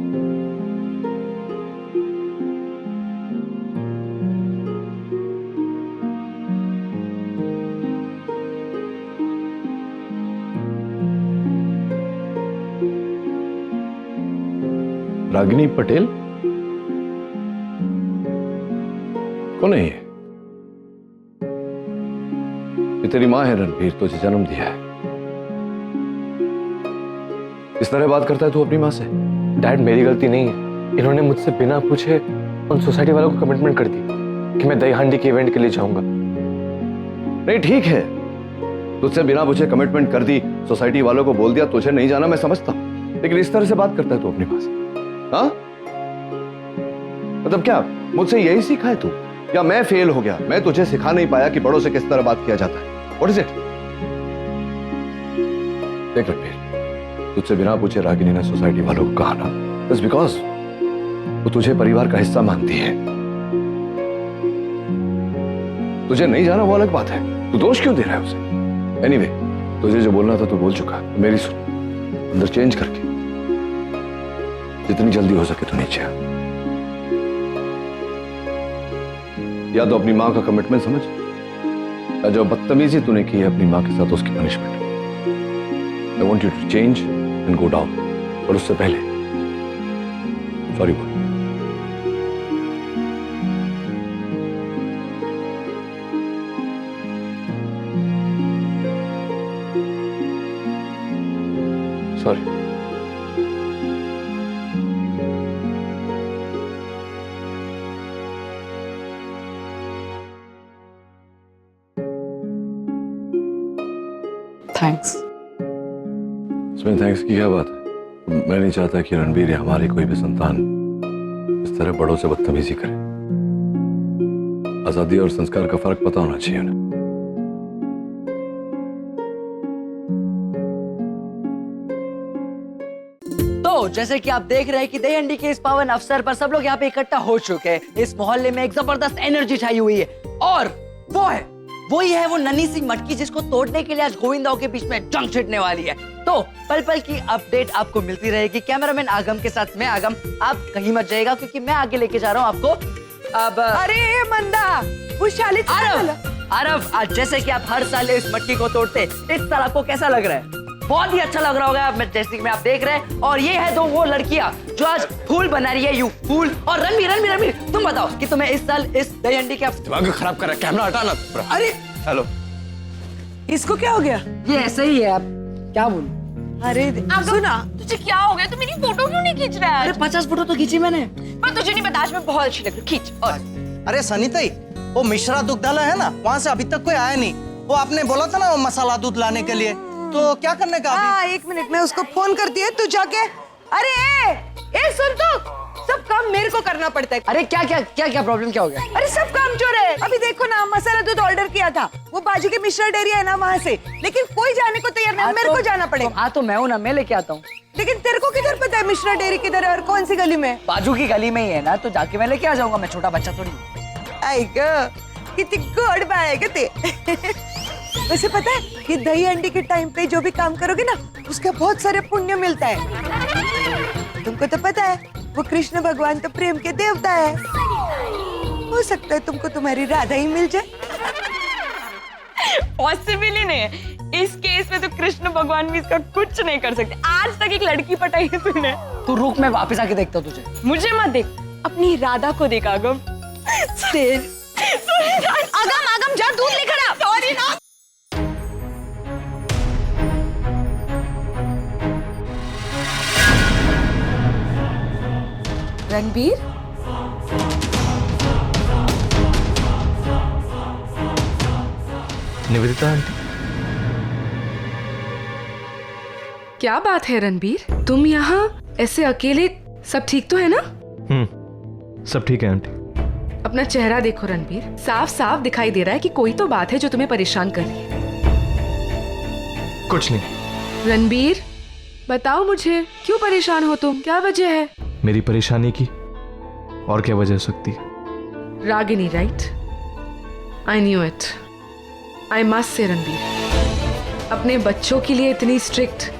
Ragini Patel कौन है ये? तेरी मां है रणबीर, तुझे जन्म दिया है। इस तरह बात करता है तू अपनी मां से? डैड, मेरी गलती नहीं है। इन्होंने मुझसे बिना पूछे उन सोसाइटी वालों को कमिटमेंट कर दी कि मैं दही हांडी के इवेंट के लिए जाऊंगा। नहीं, ठीक है, तुझसे बिना पूछे कमिटमेंट कर दी, सोसाइटी वालों को बोल दिया तुझे नहीं जाना, मैं समझता हूं। लेकिन इस तरह से बात करता है तू अपनी मां से? हाँ, मतलब क्या मुझसे यही सीखा है तू, या मैं फेल हो गया? मैं तुझे सिखा नहीं पाया कि बड़ों से किस तरह बात किया जाता है? What is it? देख रणबीर, तुझसे बिना पूछे रागिनी ने सोसाइटी वालों को कहा ना, It's because वो तुझे परिवार का हिस्सा मानती है। तुझे नहीं जाना वो अलग बात है, तू दोष क्यों दे रहा है उसे? Anyway, तुझे जो बोलना था तू बोल चुका, मेरी सुन, अंदर चेंज करके जितनी जल्दी हो सके तो नीचे आ। या तो अपनी मां का कमिटमेंट समझ, या जो बदतमीजी तूने की है अपनी मां के साथ उसकी punishment. I want you to change and go down, और उससे पहले सॉरी बोल। सॉरी। थैंक्स। इसमें थैंक्स की क्या बात है? मैं नहीं चाहता कि रणबीर या हमारी कोई भी संतान इस तरह बड़ों से बदतमीजी करे। आजादी और संस्कार का फर्क पता होना चाहिए उन्हें। तो जैसे कि आप देख रहे हैं कि दही हांडी के इस पावन अवसर पर सब लोग यहाँ पे इकट्ठा हो चुके हैं। इस मोहल्ले में एक जबरदस्त एनर्जी छाई हुई है, और वही है वो नन्ही सी मटकी जिसको तोड़ने के लिए आज गोविंदाओं के बीच में जंग छिड़ने वाली है। तो पल पल की अपडेट आपको मिलती रहेगी। कैमरामैन आगम के साथ मैं आगम, आप कहीं मत जाइएगा क्योंकि मैं आगे लेके जा रहा हूँ आपको। अब अरे मंदा, वो शालित आरव, आज जैसे कि आप हर साल इस मटकी को तोड़ते, इस साल आपको कैसा लग रहा है? बहुत ही अच्छा लग रहा होगा, जैसे कि आप देख रहे हैं। और ये है दो वो लड़कियां जो आज फूल बना रही है, यू फूल। और रणबीर तुम बताओ कि तुम्हें इस साल इस दही हांडी के दिमाग खराब कर रहा है, कैमरा हटाना। अरे हेलो, इसको क्या हो गया? ये ऐसे ही है, आप क्या बोलूं? अरे सुना, तुझे क्या हो गया? तू मेरी फोटो क्यों नहीं खींच रहा है? अरे 50 फोटो तो खींची मैंने। पर तुझे नहीं पता, आज मैं बहुत अच्छी लग रही हूँ, खींच। और अरे सनीताई, वो मिश्रा दुग्धालय है ना, वहाँ से अभी तक कोई आया नहीं। वो आपने बोला था ना वो मसाला दूध लाने के लिए, तो क्या करने का अभी? हाँ, 1 मिनट में उसको फोन कर दिया, तू जाके। अरे ए सुन तो, सब काम मेरे को करना पड़ता है। अरे क्या क्या क्या क्या प्रॉब्लम क्या हो गया? अरे सब काम चोर है। अभी देखो ना, मसाला दूध ऑर्डर किया था, वो बाजू के मिश्रा डेयरी है ना वहाँ से, लेकिन कोई जाने को तैयार नहीं। मेरे को जाना पड़ेगा। हाँ तो मैं हूँ ना, मैं लेके आता हूँ। लेकिन तेरे को किधर पता है मिश्रा डेयरी किधर है और कौन सी गली में? बाजू की गली में ही है ना, तो जाके मैं लेके आ जाऊंगा। मैं छोटा बच्चा थोड़ी हूँ। आएगा, कितनी गोड़ पाएगा ते। वैसे पता है, ये दही अंडी के टाइम पे जो भी काम करोगे ना, उसका बहुत सारे पुण्य मिलता है। तुमको तो पता है, वो कृष्ण भगवान तो प्रेम के देवता है। हो सकता है तुमको तुम्हारी राधा ही मिल जाए। पॉसिबल ही नहीं है। इस केस में तो कृष्ण भगवान भी इसका कुछ नहीं कर सकते। आज तक एक लड़की पटाई है तूने। तू रुक, मैं वापस आके देखता हूँ तुझे। मुझे मत देख, अपनी राधा को देख आगम। आगम आगम जा दूध लेकर आ। सॉरी ना। रणबीर, निवेदिता आंटी, क्या बात है रणबीर, तुम यहाँ ऐसे अकेले? सब ठीक तो है ना? सब ठीक है आंटी। अपना चेहरा देखो रणबीर, साफ साफ दिखाई दे रहा है कि कोई तो बात है जो तुम्हें परेशान कर रही है। कुछ नहीं। रणबीर, बताओ मुझे, क्यों परेशान हो तुम? क्या वजह है? मेरी परेशानी की और क्या वजह हो सकती है? Ragini, right? I knew it. I must say Ranbir, अपने बच्चों के लिए इतनी स्ट्रिक्ट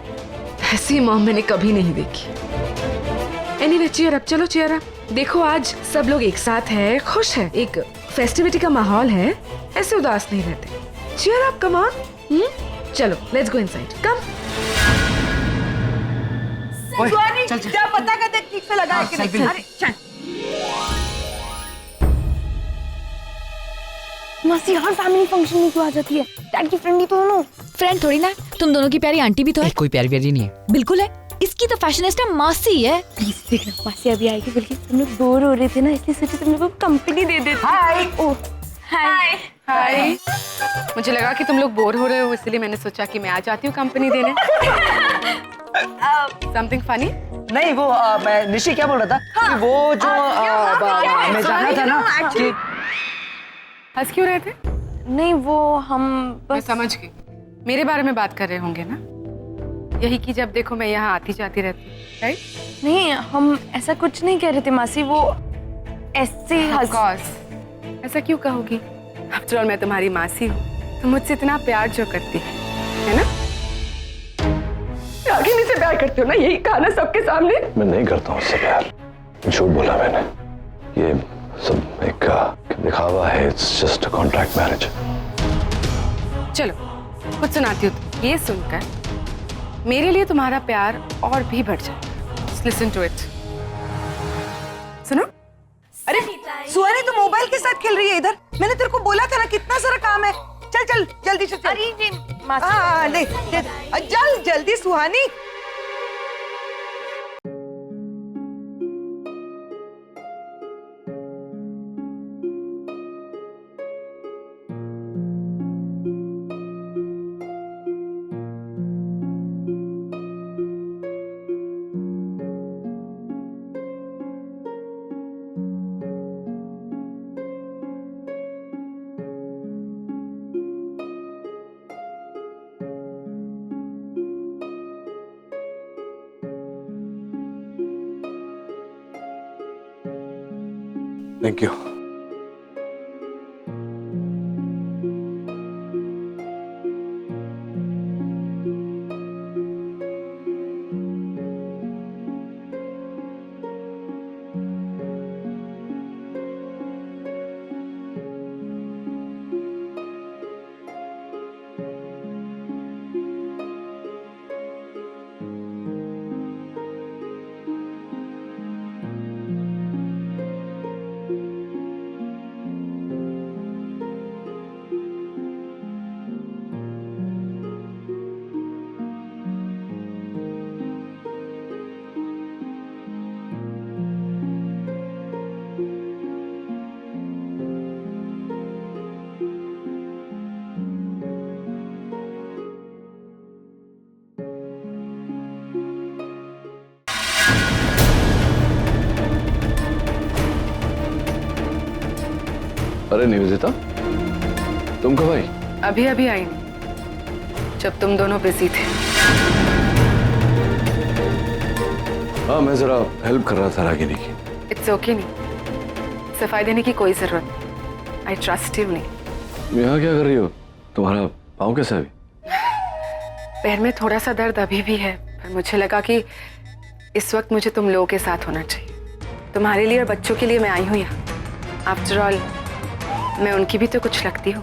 ऐसी मॉम मैंने कभी नहीं देखी। एनीवे, चीयर अप, चलो चीयर अप। देखो आज सब लोग एक साथ है, खुश है, एक फेस्टिविटी का माहौल है, ऐसे उदास नहीं रहते। Cheer up, come on. चलो लेट्स गो इनसाइड, कम। चल चल, जा पता कर देख ठीक से लगा है कि नहीं। अरे चल। मासी हर फैमिली फंक्शन में क्यों आ जाती है? डैड की फ्रेंड ही तो हो। फ्रेंड थोड़ी ना, तुम दोनों की प्यारी आंटी भी तो है। कोई प्यारी प्यारी नहीं है। बिल्कुल है, इसकी तो फैशनिस्टा मासी है। प्लीज देखना, मासी अभी आएगी। बल्कि तुम लोग बोर हो रहे थे ना, इसलिए सोचे तुम लोग को कंपनी दे देते। हाय। ओह हाय। हाय। मुझे लगा कि तुम लोग बोर हो रहे हो, इसलिए मैंने सोचा कि मैं आ जाती हूँ कंपनी देने। Something funny? नहीं वो मैं निशी क्या बोल रहा था कि वो जो हमें जाना था ना कि हंस क्यों रहे थे? नहीं वो हम मैं समझ गई, मेरे बारे में बात कर रहे होंगे ना, यही कि जब देखो मैं यहाँ आती जाती रहती, राइट? नहीं, हम ऐसा कुछ नहीं कह रहे थे मासी, वो ऐसे ऐसा क्यों कहोगी? आफ्टर ऑल मैं तुम्हारी मासी हूँ, तुम मुझसे इतना प्यार जो करती है ना? रागिनी से प्यार करते हो ना, यही कहा ना सबके सामने। मैं नहीं करता हूँ उससे प्यार, झूठ बोला मैंने। ये सब एक दिखावा है, it's just a contract marriage. चलो कुछ सुनाती हूँ, ये सुनकर मेरे लिए तुम्हारा प्यार और भी बढ़ जाएगा। लिसन टू इट, सुनो। अरे सुहानी, तू मोबाइल के साथ खेल रही है इधर? मैंने तेरे को बोला था ना, कितना सारा काम है। चल चल जल्दी से चल। अरे हाँ ले चल जल्दी सुहानी। Thank you. अरे निवेदिता, तुम कब आई? अभी अभी आई नहीं, जब तुम दोनों बिजी थे। हाँ, मैं जरा हेल्प कर रहा था रागिनी की। इट्स ओके नहीं, सफाई देने की कोई जरूरत नहीं। आई ट्रस्ट यू नहीं। यहाँ क्या कर रही हो? तुम्हारा पाँव कैसा है अभी? पैर में थोड़ा सा दर्द अभी भी है, पर मुझे लगा कि इस वक्त मुझे तुम लोगों के साथ होना चाहिए। तुम्हारे लिए और बच्चों के लिए मैं आई हूँ यहाँ। आफ्टर ऑल मैं उनकी भी तो कुछ लगती हूँ।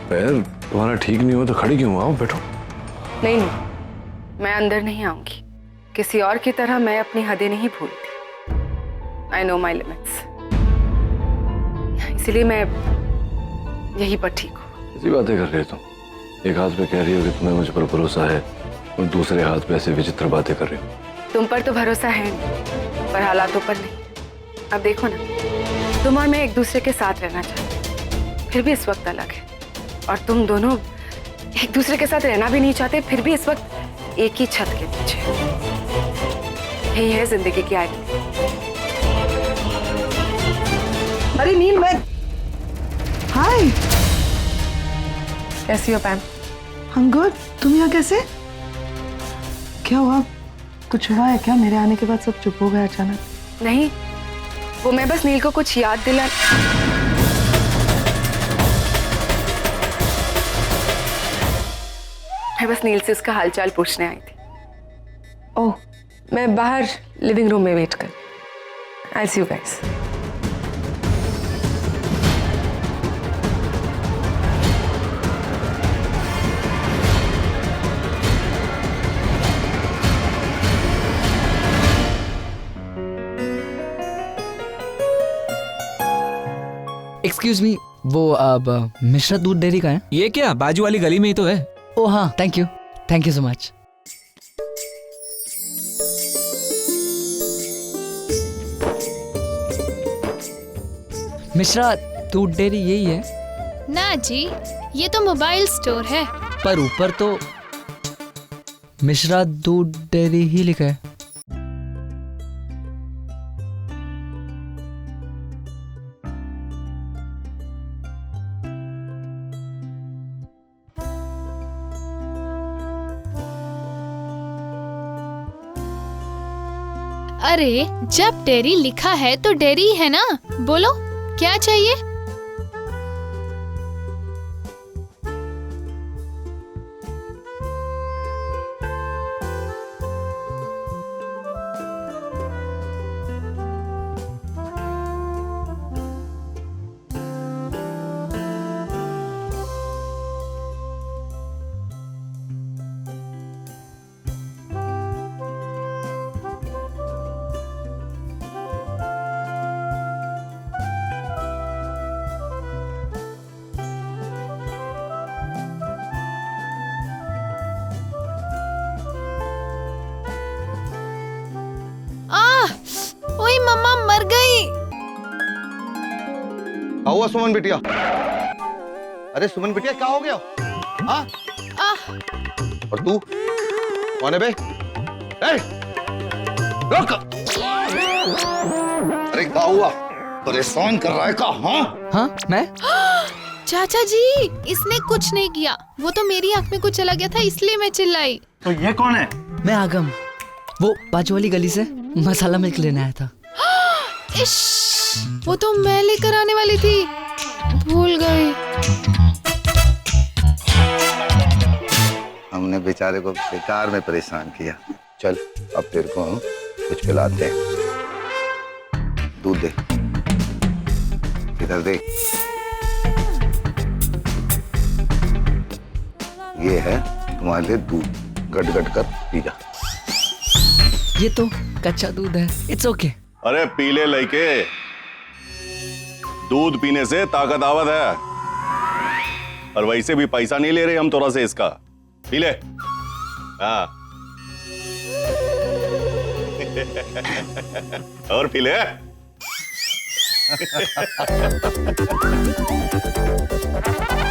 पैर तुम्हारा ठीक नहीं हो तो खड़ी क्यों? आओ बैठो। नहीं नहीं, मैं अंदर नहीं आऊंगी। किसी और की तरह मैं अपनी हदें नहीं भूलती। आई नो माई लिमिट्स, इसीलिए मैं यहीं पर ठीक हूँ। ऐसी बातें कर रहे हो तुम? एक हाथ पे कह रही हो कि तुम्हें मुझ पर भरोसा है और दूसरे हाथ पे ऐसे विचित्र बातें कर रही हो। तुम पर तो भरोसा है, पर हालातों पर नहीं। अब देखो ना, तुम और मैं एक दूसरे के साथ रहना चाहते, फिर भी इस वक्त अलग है। और तुम दोनों एक दूसरे के साथ रहना भी नहीं चाहते, फिर भी इस वक्त एक ही छत के नीचे। यही है जिंदगी की आयत। अरे नील, मैं हाय, कैसी हो पैम? I'm good। तुम यहाँ कैसे? क्या हुआ? कुछ हुआ है क्या? मेरे आने के बाद सब चुप हो गए अचानक। नहीं, वो मैं बस नील को कुछ याद दिला। मैं बस नील से उसका हालचाल पूछने आई थी। ओह, मैं बाहर लिविंग रूम में वेट कर। आई सी यू गाइस। एक्सक्यूज मी, वो अब मिश्रा दूध डेयरी का है? ये क्या, बाजू वाली गली में ही तो है। ओ हाँ, thank you so much. Mishra दूध डेयरी यही है? ना जी, ये तो मोबाइल स्टोर है। पर ऊपर तो मिश्रा दूध डेयरी ही लिखा है। अरे, जब डेयरी लिखा है तो डेयरी है ना। बोलो क्या चाहिए? ओए मम्मा मर गई। क्या हुआ सुमन बिटिया? अरे सुमन बिटिया, क्या हो गया? हाँ? और तू कौन है बे? रुक! अरे क्या हुआ? परेशान कर रहा है का? हाँ, मैं? चाचा जी, इसने कुछ नहीं किया। वो तो मेरी आंख में कुछ चला गया था, इसलिए मैं चिल्लाई। तो ये कौन है? मैं आगम, वो बाजू वाली गली से मसाला मिल्क लेने आया था। इश, वो तो मैं लेकर आने वाली थी, भूल गई। हमने बेचारे को बेकार में परेशान किया। चल अब तेरे को हम कुछ पिलाते हैं। दूध दे, इधर दे। ये है तुम्हारे लिए दूध, गट गट कर पी जा। ये तो कच्चा दूध है, इट्स ओके। अरे पीले लइके, दूध पीने से ताकत आवत है। और वैसे भी पैसा नहीं ले रहे हम तोरा से इसका। पी ले। हाँ और पी ले।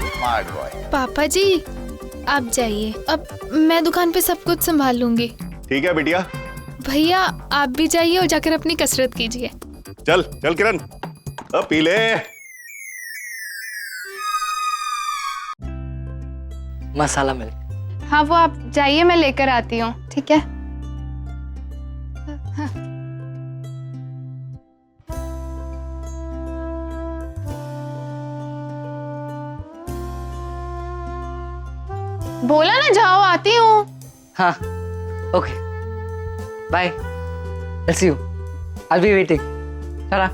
Smart boy. पापा जी आप जाइए, अब मैं दुकान पे सब कुछ संभाल लूंगी। ठीक है बिटिया। भैया आप भी जाइए और जाकर अपनी कसरत कीजिए। चल चल किरण, अब पी ले। मसाला मिल्क। हाँ वो आप जाइए, मैं लेकर आती हूँ, ठीक है? बोला ना जाओ, आती हूँ। हाँ okay bye, I'll see you, I'll be waiting। Ta-da।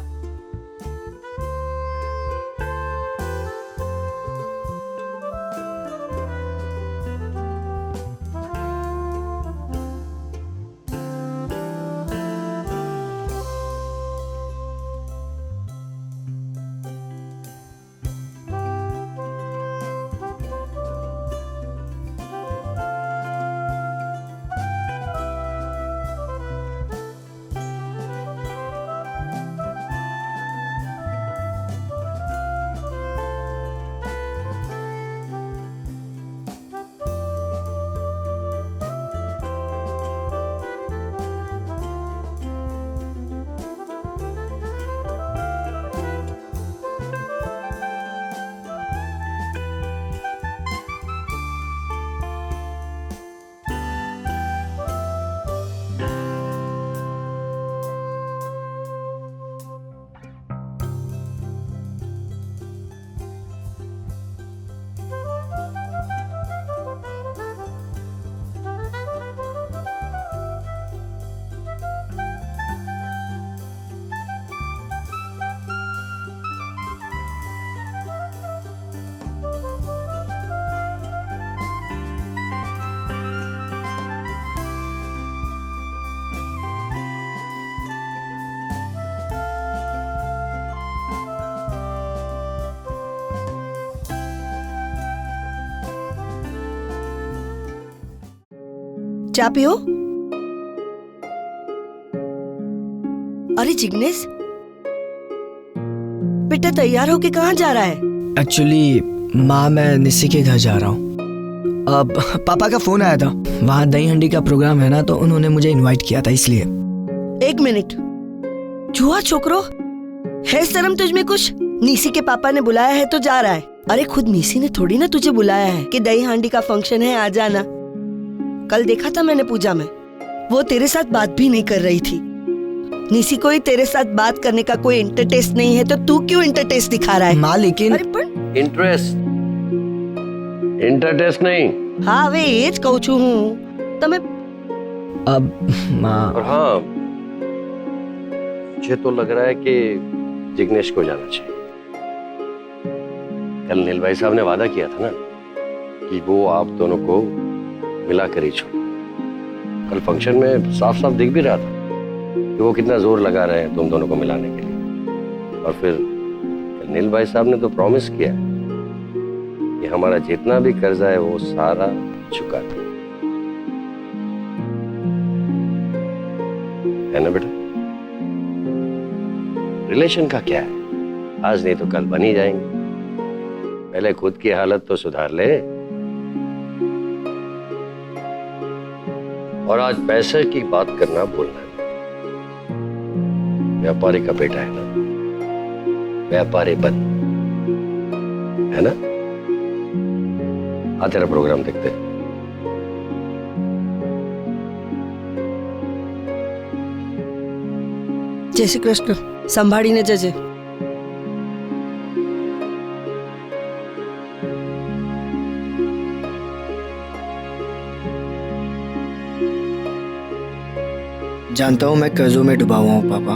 चाय पियो। अरे जिग्नेश, बेटा तैयार होके कहाँ जा रहा है? एक्चुअली माँ, मैं निस्सी के घर जा रहा हूँ। अब पापा का फोन आया था, वहाँ दही हंडी का प्रोग्राम है ना, तो उन्होंने मुझे इनवाइट किया था इसलिए। एक मिनट, जुआ छोकरो, है शर्म तुझ में कुछ? निसी के पापा ने बुलाया है तो जा रहा है। अरे खुद निसी ने थोड़ी ना तुझे बुलाया है कि दही हांडी का फंक्शन है, आ जाना। कल देखा था मैंने पूजा में, वो तेरे साथ बात भी नहीं कर रही थी। निसी को ही तेरे साथ बात करने का कोई इंटरटेस्ट नहीं है, तो तू क्यों इंटरटेस्ट दिखा रहा है? माँ लेकिन इंटरटेस्ट नहीं। हाँ वे एज कहूँ हूँ तो मैं। अब माँ, और हाँ, मुझे तो लग रहा है कि जिग्नेश को जाना चाहिए। कल नील भाई साहब ने वादा किया था ना कि वो आप दोनों को मिला कर ही छोड़। कल फंक्शन में साफ साफ दिख भी रहा था कि वो कितना जोर लगा रहे हैं तुम दोनों को मिलाने के लिए। और फिर नील भाई साहब ने तो प्रॉमिस किया कि हमारा जितना भी कर्जा है वो सारा चुका दे, है ना बेटा? रिलेशन का क्या है, आज नहीं तो कल बन ही जाएंगे। पहले खुद की हालत तो सुधार ले। और आज पैसे की बात करना भूलना नहीं। व्यापारी का बेटा है ना, व्यापारी बन, है ना? आ तेरा प्रोग्राम देखते हैं। जय श्री कृष्ण। संभाड़ी ने जजे। जानता हूँ मैं कर्जों में डूबा हुआ हूँ पापा,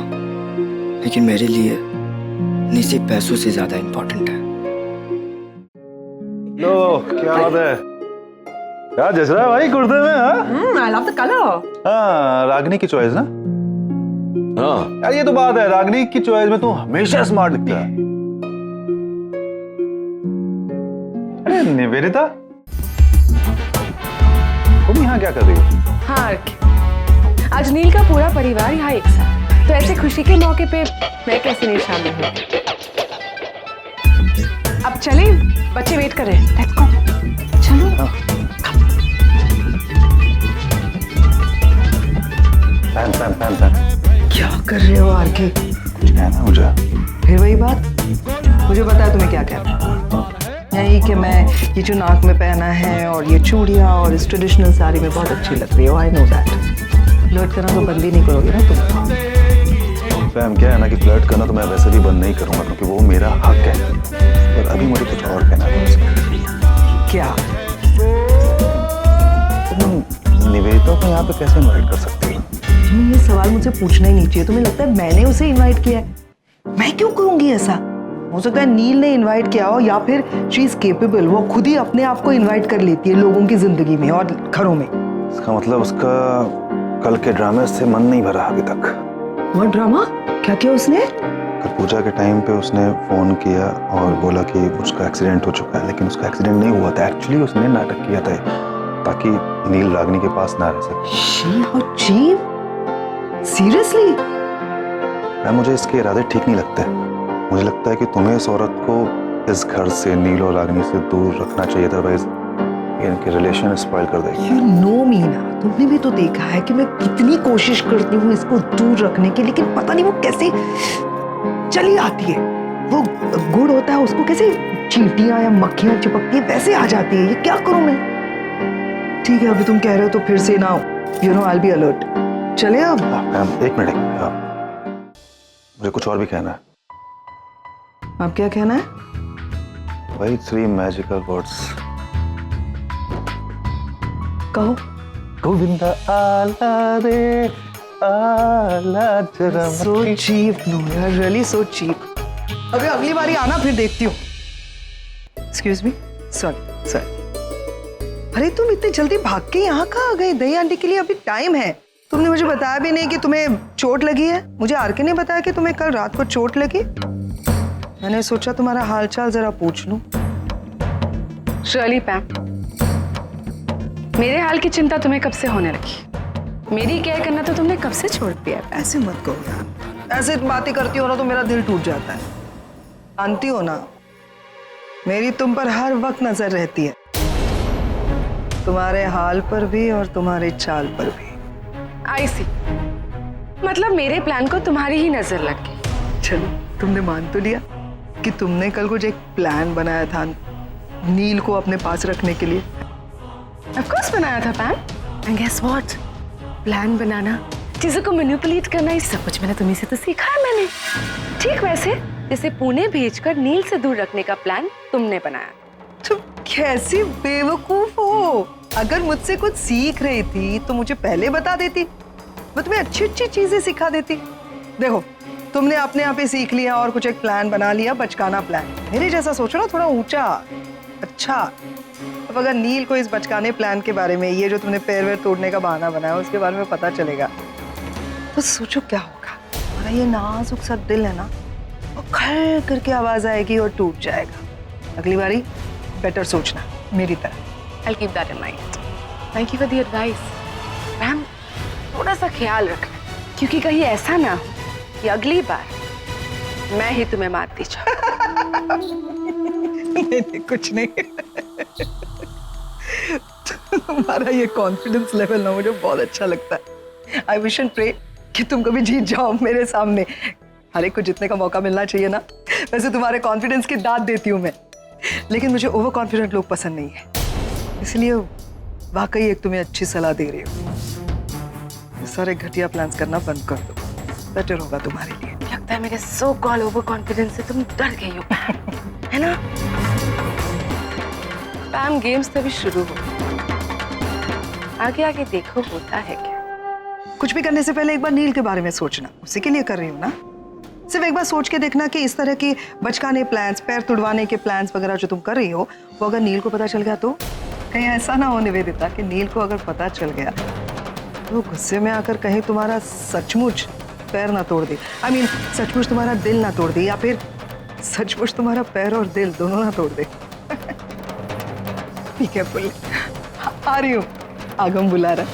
लेकिन मेरे लिए निसी पैसों से ज्यादा इम्पोर्टेंट है। लो क्या बात है, क्या जच रहा है भाई कुर्ते में? हाँ आई लव द कलर। हाँ, रागनी की चॉइस ना? हाँ यार ये तो बात है, रागनी की चॉइस में तू हमेशा स्मार्ट दिखता है। अरे निवेदिता, तुम यहाँ क्या कर रही हो? हाँ, आज नील का पूरा परिवार यहाँ एक साथ, तो ऐसे खुशी के मौके पे मैं कैसे नहीं शामिल हूँ। अब चले, बच्चे वेट कर रहे हैं। लेट्स गो, चलो। पहन। क्या कर रहे हो आरके? कुछ कहना मुझे। फिर वही बात, मुझे पता है तुम्हें क्या कहना है। यही कि मैं ये जो नाक में पहना है और ये चूड़ियाँ और इस ट्रेडिशनल साड़ी में बहुत अच्छी लग रही हो। I know that. फ्लर्ट करना तो बंद ही नहीं करोगे ना तुम? फैम क्या है ना कि फ्लर्ट करना तो मैं वैसे भी बंद नहीं करूंगा क्योंकि वो मेरा हक है, पर अभी मुझे कुछ और कहना है तुमसे। क्या? तुम निवेदिता को यहाँ पे कैसे इनवाइट कर सकती हो? तुम्हें ये सवाल मुझसे पूछना ही नहीं चाहिए। तुम्हें लगता है मैंने उसे इनवाइट किया है? मैं क्यों करूंगी ऐसा? हो सकता है नील ने इनवाइट किया हो, या फिर शी इज केपेबल, वो खुद ही अपने आप को इनवाइट कर लेती है लोगों की जिंदगी में और घरों में। इसका मतलब उसका कल के ड्रामे से मन नहीं भरा अभी तक। वो ड्रामा क्या किया उसने? कल पूजा के टाइम पे उसने फोन किया और बोला कि उसका एक्सीडेंट हो चुका है, लेकिन उसका एक्सीडेंट नहीं हुआ था। एक्चुअली उसने नाटक किया था ताकि नील रागिनी के पास ना रह सके। सीरियसली? मुझे इसके इरादे ठीक नहीं लगते। मुझे लगता है कि तुम्हें इस औरत को इस घर से, नील और रागिनी से दूर रखना चाहिए था, अदरवाइज इनके रिलेशन स्पॉइल कर देगी। You know me ना, तुमने भी तो देखा है कि मैं कितनी कोशिश करती हूँ इसको दूर रखने की, लेकिन पता नहीं वो कैसे चली आती है। वो गुड़ होता है, उसको कैसे चींटियां या मक्खियां चिपकती है वैसे आ जाती है। ये क्या करूं मैं? ठीक है, अभी तुम कह रहे हो तो फिर से ना, you know, I will be alert. चले अब? एक मिनट, मुझे कुछ और भी कहना है। आप क्या कहना है? वही 3 मैजिकल वर्ड्स। कहो। गोविंदा आला रे आला जरा। सो चीप, नो यार, रियली सो चीप। अबे अगली बारी आना, फिर देखती हूँ। Excuse me, sorry sorry. अरे तुम इतनी जल्दी भाग के यहाँ कहाँ आ गए? दही आंटी के लिए अभी टाइम है। तुमने मुझे बताया भी नहीं कि तुम्हें चोट लगी है। मुझे आरके ने बताया कि तुम्हें कल रात को चोट लगी। मैंने सोचा तुम्हारा हालचाल जरा पूछ लूं। शर्ली पैम, मेरे हाल की चिंता तुम्हें कब से होने लगी? मेरी केयर करना तो तुमने कब से छोड़ दिया? ऐसे मत कहो यार, ऐसे बातें करती हो ना तो मेरा दिल टूट जाता है। जानती हो ना, मेरी तुम पर हर वक्त नजर रहती है, तुम्हारे हाल पर भी और तुम्हारे चाल पर भी। आई सी, मतलब मेरे प्लान को तुम्हारी ही नजर लग गई। चलो, तुमने मान तो लिया कि तुमने कल कुछ एक प्लान बनाया था नील को अपने पास रखने के लिए। ऑफ कोर्स बनाया था पैम। And guess what? प्लान बनाना, चीजों को मैनिपुलेट करना, ये सब कुछ मैंने तुम्हीं से तो सीखा है मैंने। ठीक वैसे जैसे पुणे भेजकर नील से दूर रखने का प्लान तुमने बनाया। तुम कैसी बेवकूफ हो? अगर मुझसे कुछ सीख रही थी तो मुझे पहले बता देती, मैं तुम्हें अच्छी अच्छी चीजें सिखा देती। देखो, तुमने अपने आप ही सीख लिया और कुछ एक प्लान बना लिया, बचकाना प्लान। मेरे जैसा सोचो ना, थोड़ा ऊंचा। अच्छा, अब अगर नील को इस बचकाने प्लान के बारे में, ये जो तुमने पैर वैर तोड़ने का बहाना बनाया, उसके बारे में पता चलेगा तो सोचो क्या होगा। हमारा ये नाजुक सा दिल है ना, वो खड़ करके आवाज आएगी और टूट जाएगा। अगली बारी बेटर सोचना मेरी तरह। I'll keep that in mind. Thank you for the advice. Ma'am, थोड़ा सा ख्याल रखना, क्योंकि कहीं ऐसा ना हो कि अगली बार मैं ही तुम्हें मारती जाऊं। नहीं, कुछ नहीं। तुम्हारा ये कॉन्फिडेंस लेवल ना मुझे बहुत अच्छा लगता है। आई विश एंड प्रे कि तुम कभी जीत जाओ मेरे सामने। हर एक को जीतने का मौका मिलना चाहिए ना। वैसे तुम्हारे कॉन्फिडेंस की दाद देती हूँ मैं, लेकिन मुझे ओवर कॉन्फिडेंट लोग पसंद नहीं है। इसलिए वाकई एक तुम्हें अच्छी सलाह दे रही हूँ, सारे घटिया प्लान्स करना बंद कर दो, बेटर होगा तुम्हारे लिए। लगता है मेरे सो कॉल ओवर कॉन्फिडेंस से तुम डर गई हो, है ना? पैम, गेम्स तो भी शुरू हो, आगे आगे देखो होता है क्या। कुछ भी करने से पहले एक बार नील के बारे में सोचना, उसी के लिए कर रही हूँ ना। सिर्फ एक बार सोच के देखना कि इस तरह के बचकाने प्लान्स, पैर तुड़वाने के प्लान्स वगैरह जो तुम कर रही हो, वो अगर नील को पता चल गया तो कहीं ऐसा ना हो निवेदिता कि नील को अगर पता चल गया तो वो गुस्से में आकर कहीं तुम्हारा सचमुच पैर ना तोड़ दे। आई मीन, सचमुच तुम्हारा दिल ना तोड़ दे, या फिर सचमुच तुम्हारा पैर और दिल दोनों ना तोड़ दे। ठीक है पुल, आ रही हूँ, आगम बुला रहा।